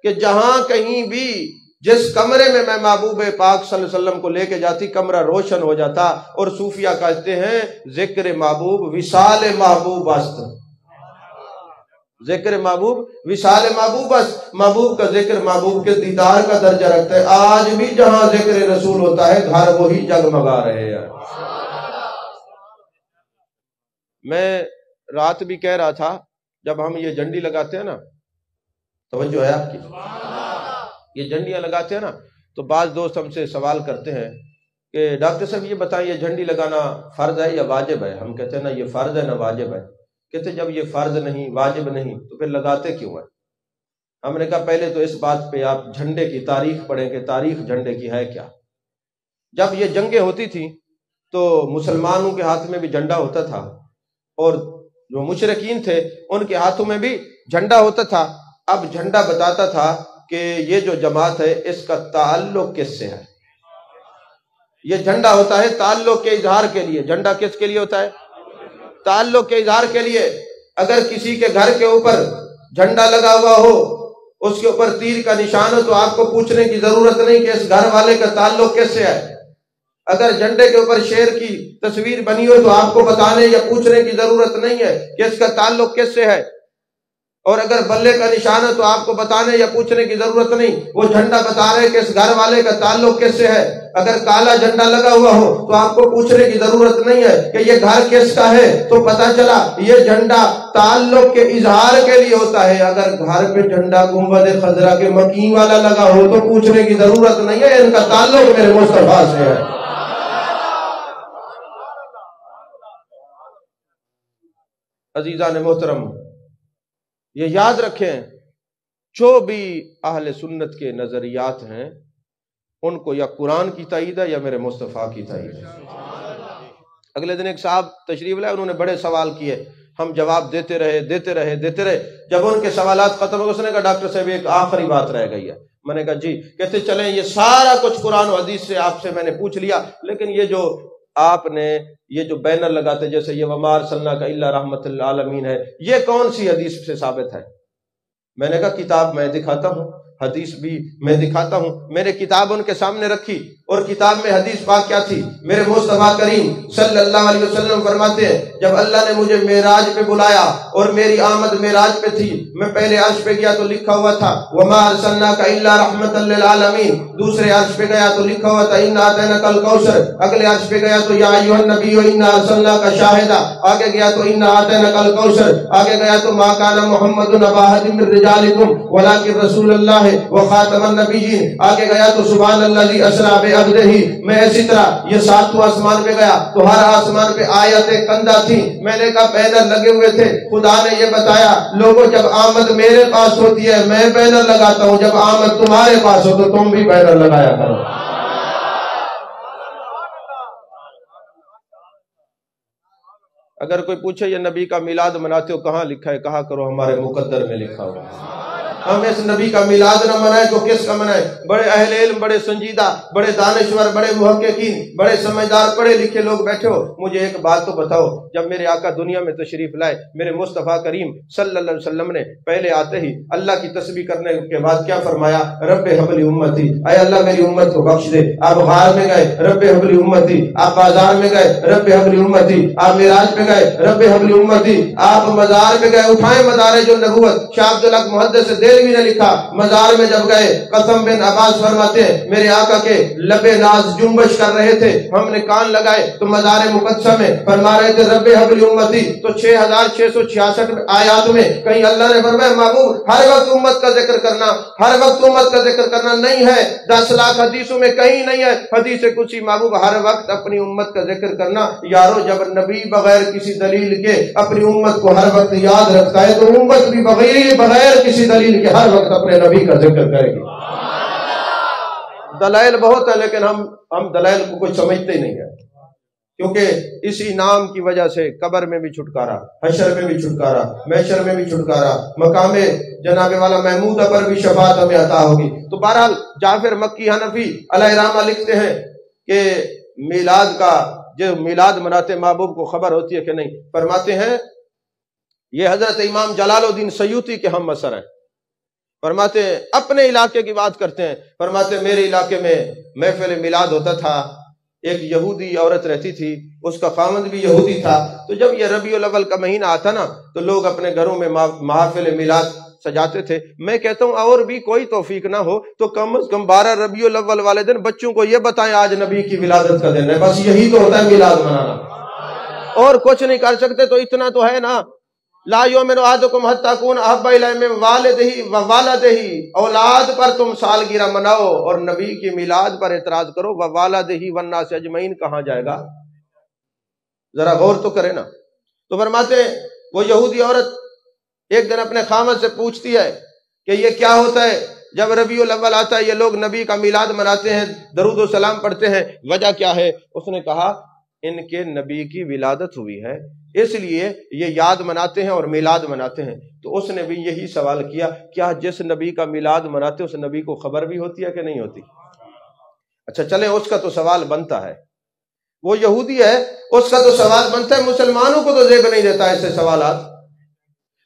کہ جہاں کہیں بھی جس کمرے میں میں محبوب پاک صلی اللہ علیہ وسلم کو لے کے جاتی کمرہ روشن ہو جاتا، اور صوفیہ کہتے ہیں ذکر محبوب وصال محبوب است، ذکر محبوب وصال محبوب است، محبوب کا ذکر محبوب کے دیدار کا درجہ رکھتا ہے۔ آج بھی جہاں ذکر رسول ہوتا ہے گھر وہی جگمگا رہے ہیں۔ میں رات بھی کہہ رہا تھا جب ہم یہ جھنڈی لگاتے ہیں نا، توجہ ہے آپ کی، یہ جھنڈیاں لگاتے ہیں نا، تو بعض دوست ہم سے سوال کرتے ہیں کہ ڈاکٹر صاحب یہ بتائیں یہ جھنڈی لگانا فرض ہے یا واجب ہے؟ ہم کہتے ہیں نا یہ فرض ہے نہ واجب ہے۔ کہتے جب یہ فرض نہیں واجب نہیں تو پھر لگاتے کیوں ہیں؟ ہم نے کہا پہلے تو اس بات پہ آپ جھنڈے کی تاریخ پڑھیں کہ تاریخ جھنڈے کی ہے کیا۔ جب یہ جنگیں ہوتی تھیں تو مسلمانوں کے ہاتھ میں بھی جھنڈا ہوتا تھا اور جو مشرکین تھے ان کے ہاتھوں میں بھی جھنڈا ہوتا تھا۔ اب جھنڈا بتاتا تھا کہ یہ جو جماعت ہے اس کا تعلق کس سے ہے۔ یہ جھنڈا ہوتا ہے تعلق کے اظہار کے لیے۔ جھنڈا کس کے لیے ہوتا ہے؟ تعلق کے اظہار کے لیے۔ اگر کسی کے گھر کے اوپر جھنڈا لگا ہوا ہو، اس کے اوپر تیر کا نشان ہو، تو آپ کو پوچھنے کی ضرورت نہیں کہ اس گھر والے کا تعلق کس سے ہے۔ اگر جھنڈے کے اوپر شیر کی تصویر بنی ہو تو آپ کو بتانے یا پوچھنے کی ضرورت نہیں ہے کہ اس کا تعلق کس سے ہے۔ اور اگر بلے کا نشان ہے تو آپ کو بتانے یا پوچھنے کی ضرورت نہیں، وہ جھنڈا بتا رہے کہ اس گھر والے کا تعلق کس سے ہے۔ اگر کالا جھنڈا لگا ہوا ہو تو آپ کو پوچھنے کی ضرورت نہیں ہے کہ یہ گھر کس کا ہے، تو پتہ چلا یہ جھنڈا تعلق کے اظہار کے لیے ہوتا ہے۔ اگر گھر پہ جھنڈا گنبد خضرا کے مکین والا لگا ہو تو پوچھنے کی ضرورت نہیں ہے، ان کا تعلق میرے مصطفیٰ سے ہے۔ عزیزان محترم، یہ یاد رکھیں جو بھی اہل سنت کے نظریات ہیں ان کو یا قرآن کی تائید ہے یا میرے مصطفیٰ کی تائید ہے۔ اگلے دن ایک صاحب تشریف لائے، انہوں نے بڑے سوال کیے، ہم جواب دیتے رہے۔ جب ان کے سوالات ختم ہو گئے اس نے کہا ڈاکٹر صاحب ایک آخری بات رہ گئی ہے۔ میں نے کہا جی۔ کہتے چلیں یہ سارا کچھ قرآن و حدیث سے آپ سے میں نے پوچھ لیا، لیکن یہ جو آپ نے یہ جو بینر لگاتے جیسے یہ وما ارسلناک الا رحمت للعالمین ہے، یہ کون سی حدیث سے ثابت ہے؟ میں نے کہا کتاب میں دکھاتا ہوں، حدیث بھی میں دکھاتا ہوں۔ میں نے کتاب ان کے سامنے رکھی اور کتاب میں حدیث پاک کیا تھی؟ میرے مصطفیٰ کریم صلی اللہ علیہ وسلم فرماتے ہیں جب اللہ نے مجھے معراج پہ بلایا اور میری آمد معراج پہ تھی، میں پہلے عرش پہ گیا تو لکھا ہوا تھا وما ارسلناک الا رحمت للعالمین، دوسرے عرش پہ گیا تو لکھا ہوا تھا انا اعطیناک الکوثر، اگلے عرش پہ گیا تو یا ایھا النبی انا ارسلناک شاہدا، آگے گیا تو انا اعطیناک الکوثر، آگے گیا تو ما کان محمد ابا احد من رجالکم ولکن رسول اللہ وخاتم النبیین، آگے گیا تو سبحان الذی اسری بعبدہ۔ میں اسی طرح یہ ساتواں آسمان پہ گیا تو ہر آسمان پہ آیت کندہ تھی، میں نے کہا بینر لگے ہوئے تھے۔ خدا نے یہ بتایا لوگوں جب آمد میرے پاس ہوتی ہے میں بینر لگاتا ہوں، جب آمد تمہارے پاس ہو تو تم بھی بینر لگایا کرو۔ اگر کوئی پوچھے یہ نبی کا میلاد مناتے ہو کہاں لکھا ہے، کہا کرو ہمارے مقدر میں لکھا ہوا ہے۔ ہم اس نبی کا میلاد نہ منائے تو کس کا منائے؟ بڑے اہل علم، بڑے سنجیدہ، بڑے دانشور، بڑے محققین، بڑے سمجھدار پڑھے لکھے لوگ بیٹھے ہو، مجھے ایک بات تو بتاؤ، جب میرے آقا دنیا میں تشریف لائے، میرے مصطفیٰ کریم صلی اللہ علیہ وسلم نے پہلے آتے ہی اللہ کی تسبیح کرنے کے بعد کیا فرمایا؟ رب حب لی امتی، اے اللہ میری امت کو بخش دے۔ آپ غار میں گئے، رب حب لی امتی، آپ بازار میں گئے، رب حب لی امتی، آپ معراج پہ گئے، رب حب لی امتی، آپ مزار پہ گئے، اٹھائیں مدارج النبوت، شاہ عبدالحق محدث دہلوی نے لکھا، مزار میں جب گئے، قسم بن عباس فرماتے ہیں میرے آقا کے لب ناز جنبش کر رہے تھے، ہم نے کان لگائے تو مزار مقدسہ میں فرما رہے تھے رب حب لی امتی، تو 6666 آیات میں کہیں اللہ نے فرمایا محبوب ہر وقت امت کا ذکر کرنا، ہر وقت امت کا ذکر کرنا نہیں ہے، 10 لاکھ حدیثوں میں کہیں نہیں ہے حدیث قدسی محبوب ہر وقت اپنی امت کا ذکر کرنا۔ یارو جب نبی بغیر کسی دلیل کے اپنی امت کو ہر وقت یاد رکھتا ہے تو امت بھی بغیر کسی دلیل کے ہر وقت اپنے نبی کا ذکر کرے گی۔ دلائل بہت ہے لیکن ہم دلائل کو کوئی سمجھتے ہی نہیں ہے، کیونکہ اسی نام کی وجہ سے قبر میں بھی چھٹکارا، حشر میں بھی چھٹکارا، محشر میں بھی چھٹکارا، مقام جناب والا محمودہ پر بھی شفاعت ہمیں عطا ہوگی۔ تو بہرحال جعفر مکی حنفی علیہ رحمہ لکھتے ہیں کہ میلاد کا جو میلاد مناتے محبوب کو خبر ہوتی ہے کہ نہیں؟ فرماتے ہیں یہ حضرت امام جلال الدین سیوطی کے ہم اثر ہیں، فرماتے ہیں اپنے علاقے کی بات کرتے ہیں، فرماتے ہیں میرے علاقے میں محفل میلاد ہوتا تھا، ایک یہودی عورت رہتی تھی، اس کا خامند بھی یہودی تھا، تو جب یہ ربیع الاول کا مہینہ آتا نا تو لوگ اپنے گھروں میں محافل میلاد سجاتے تھے۔ میں کہتا ہوں اور بھی کوئی توفیق نہ ہو تو کم از کم 12 ربیع الاول والے دن بچوں کو یہ بتائیں آج نبی کی ولادت کا دن ہے، بس یہی تو ہوتا ہے میلاد منانا، اور کچھ نہیں کر سکتے۔ تو اتنا تو ہے نا، لا یؤمن احدکم حتی اکون احب الیہ من والدہ ووالدہ، اولاد پر تم سالگرہ مناؤ اور نبی کی میلاد پر اعتراض کرو، ووالدہ والناس اجمعین کہاں جائے گا؟ ذرا غور تو کرے نا۔ تو فرماتے ہیں وہ یہودی عورت ایک دن اپنے خامد سے پوچھتی ہے کہ یہ کیا ہوتا ہے جب ربیع الاول آتا ہے یہ لوگ نبی کا میلاد مناتے ہیں، درود و سلام پڑھتے ہیں، وجہ کیا ہے؟ اس نے کہا ان کے نبی کی ولادت ہوئی ہے اس لیے یہ یاد مناتے ہیں اور میلاد مناتے ہیں۔ تو اس نے بھی یہی سوال کیا، کیا جس نبی کا میلاد مناتے اس نبی کو خبر بھی ہوتی ہے کہ نہیں ہوتی؟ اچھا چلیں اس کا تو سوال بنتا ہے، وہ یہودی ہے اس کا تو سوال بنتا ہے، مسلمانوں کو تو زیب نہیں دیتا ایسے سوالات۔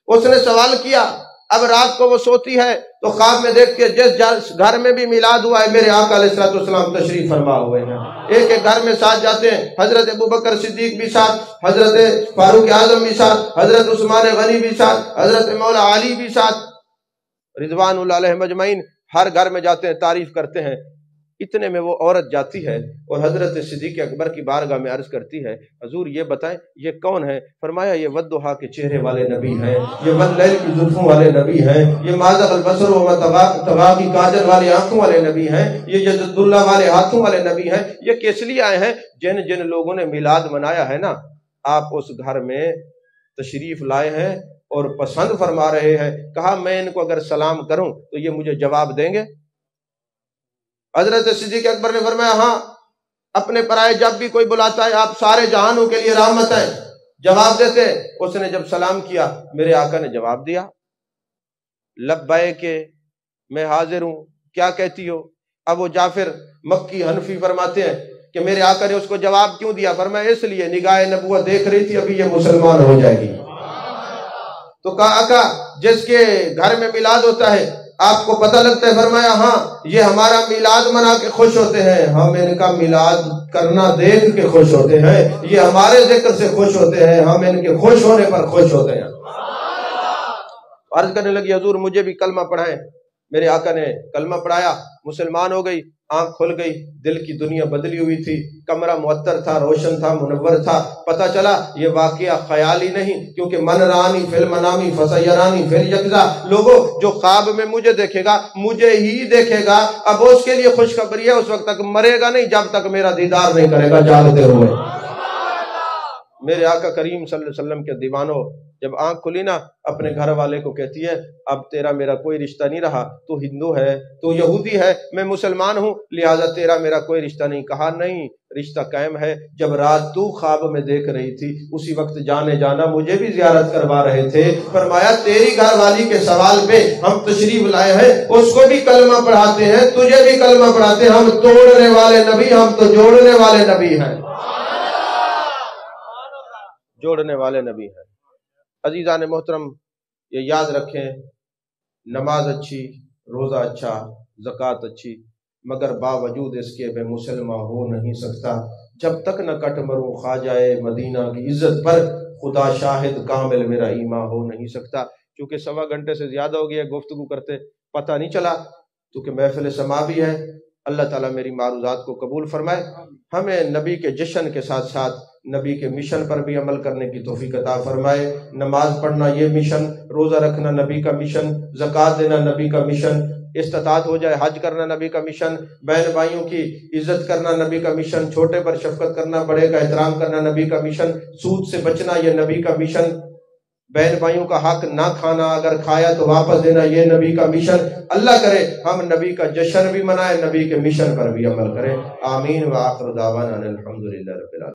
اس نے سوال کیا، اب رات کو وہ سوتی ہے تو خواب میں دیکھ کے جس گھر میں بھی میلاد ہوا ہے میرے آقا علیہ السلام تشریف فرما ہوئے ہیں، ایک ایک گھر میں ساتھ جاتے ہیں، حضرت ابوبکر صدیق بھی ساتھ، حضرت فاروق اعظم بھی ساتھ، حضرت عثمان غنی بھی ساتھ، حضرت مولا علی بھی ساتھ، رضوان اللہ علیہم اجمعین، ہر گھر میں جاتے ہیں تعریف کرتے ہیں۔ اتنے میں وہ عورت جاتی ہے اور حضرت صدیق اکبر کی بارگاہ میں عرض کرتی ہے حضور یہ بتائیں یہ کون ہے؟ فرمایا یہ ودھا کے چہرے والے نبی ہیں، یہ واللیل کی زلفوں والے نبی ہیں، یہ مازغ البصر و طغیٰ کی کاجل والے آنکھوں والے نبی ہیں، یہ جد اللہ والے ہاتھوں والے نبی ہیں۔ یہ کس لیے آئے ہیں؟ جن جن لوگوں نے میلاد منایا ہے نا آپ اس گھر میں تشریف لائے ہیں اور پسند فرما رہے ہیں، کہا میں ان کو اگر سلام کروں تو یہ مجھے جواب دیں گے؟ حضرت صدیق اکبر نے فرمایا ہاں، اپنے پرائے جب بھی کوئی بلاتا ہے آپ سارے جہانوں کے لیے رحمت ہیں، جواب دیتے۔ اس نے جب سلام کیا میرے آقا نے جواب دیا، لبیک میں حاضر ہوں، کیا کہتی ہو؟ ابو جعفر مکی حنفی فرماتے ہیں کہ میرے آقا نے اس کو جواب کیوں دیا؟ فرمایا اس لیے نگاہ نبوت دیکھ رہی تھی ابھی یہ مسلمان ہو جائے گی۔ تو کہا آقا جس کے گھر میں میلاد ہوتا ہے آپ کو پتہ لگتا ہے؟ فرمایا ہاں، یہ ہمارا میلاد منا کے خوش ہوتے ہیں، ہم ان کا میلاد کرنا دیکھ کے خوش ہوتے ہیں، یہ ہمارے ذکر سے خوش ہوتے ہیں، ہم ان کے خوش ہونے پر خوش ہوتے ہیں۔ عرض کرنے لگی حضور مجھے بھی کلمہ پڑھائیں۔ میرے آقا نے کلمہ پڑھایا، مسلمان ہو گئی، آنکھ کھل گئی، دل کی دنیا بدلی ہوئی تھی، کمرہ معطر تھا، روشن تھا، منور تھا۔ پتہ چلا یہ واقعہ خیالی نہیں، کیونکہ من رانی فی المنامی فسیرانی فی الیقظہ، لوگوں جو خواب میں مجھے دیکھے گا مجھے ہی دیکھے گا۔ اب اس کے لیے خوشخبری ہے اس وقت تک مرے گا نہیں جب تک میرا دیدار نہیں کرے گا جاگتے ہوئے۔ میرے آقا کریم صلی اللہ علیہ وسلم کے دیوانوں جب آنکھ کھلی نا اپنے گھر والے کو کہتی ہے اب تیرا میرا کوئی رشتہ نہیں رہا، تو ہندو ہے، تو یہودی ہے، میں مسلمان ہوں، لہٰذا تیرا میرا کوئی رشتہ نہیں۔ کہا نہیں، رشتہ قائم ہے۔ جب رات تو خواب میں دیکھ رہی تھی اسی وقت جانے جانا مجھے بھی زیارت کروا رہے تھے۔ فرمایا تیری گھر والی کے سوال پہ ہم تشریف لائے ہیں، اس کو بھی کلمہ پڑھاتے ہیں، تجھے بھی کلمہ پڑھاتے ہیں۔ ہم توڑنے والے نبی، ہم تو جوڑنے والے نبی ہیں، جوڑنے والے نبی ہیں۔ عزیزان محترم، یہ یاد رکھیں، نماز اچھی، روزہ اچھا، زکوٰۃ اچھی، مگر باوجود اس کے میں مسلمان ہو نہیں سکتا جب تک نہ کٹ مروں خواجہ مدینہ کی عزت پر، خدا شاہد کامل میرا ایمان ہو نہیں سکتا۔ کیونکہ 1.25 گھنٹے سے زیادہ ہو گیا گفتگو کرتے، پتہ نہیں چلا، کیونکہ محفل سما بھی ہے۔ اللہ تعالیٰ میری معروضات کو قبول فرمائے، ہمیں نبی کے جشن کے ساتھ ساتھ نبی کے مشن پر بھی عمل کرنے کی توفیق عطا فرمائے۔ نماز پڑھنا یہ مشن، روزہ رکھنا نبی کا مشن، زکوٰۃ دینا نبی کا مشن، استطاعت ہو جائے حج کرنا نبی کا مشن، بہن بھائیوں کی عزت کرنا نبی کا مشن، چھوٹے پر شفقت کرنا، بڑے کا احترام کرنا نبی کا مشن، سود سے بچنا یہ نبی کا مشن، بہن بھائیوں کا حق نہ کھانا، اگر کھایا تو واپس دینا یہ نبی کا مشن۔ اللہ کرے ہم نبی کا جشن بھی منائیں، نبی کے مشن پر بھی عمل کریں۔ آمین وآخر دعوانا الحمدللہ رب العالمین۔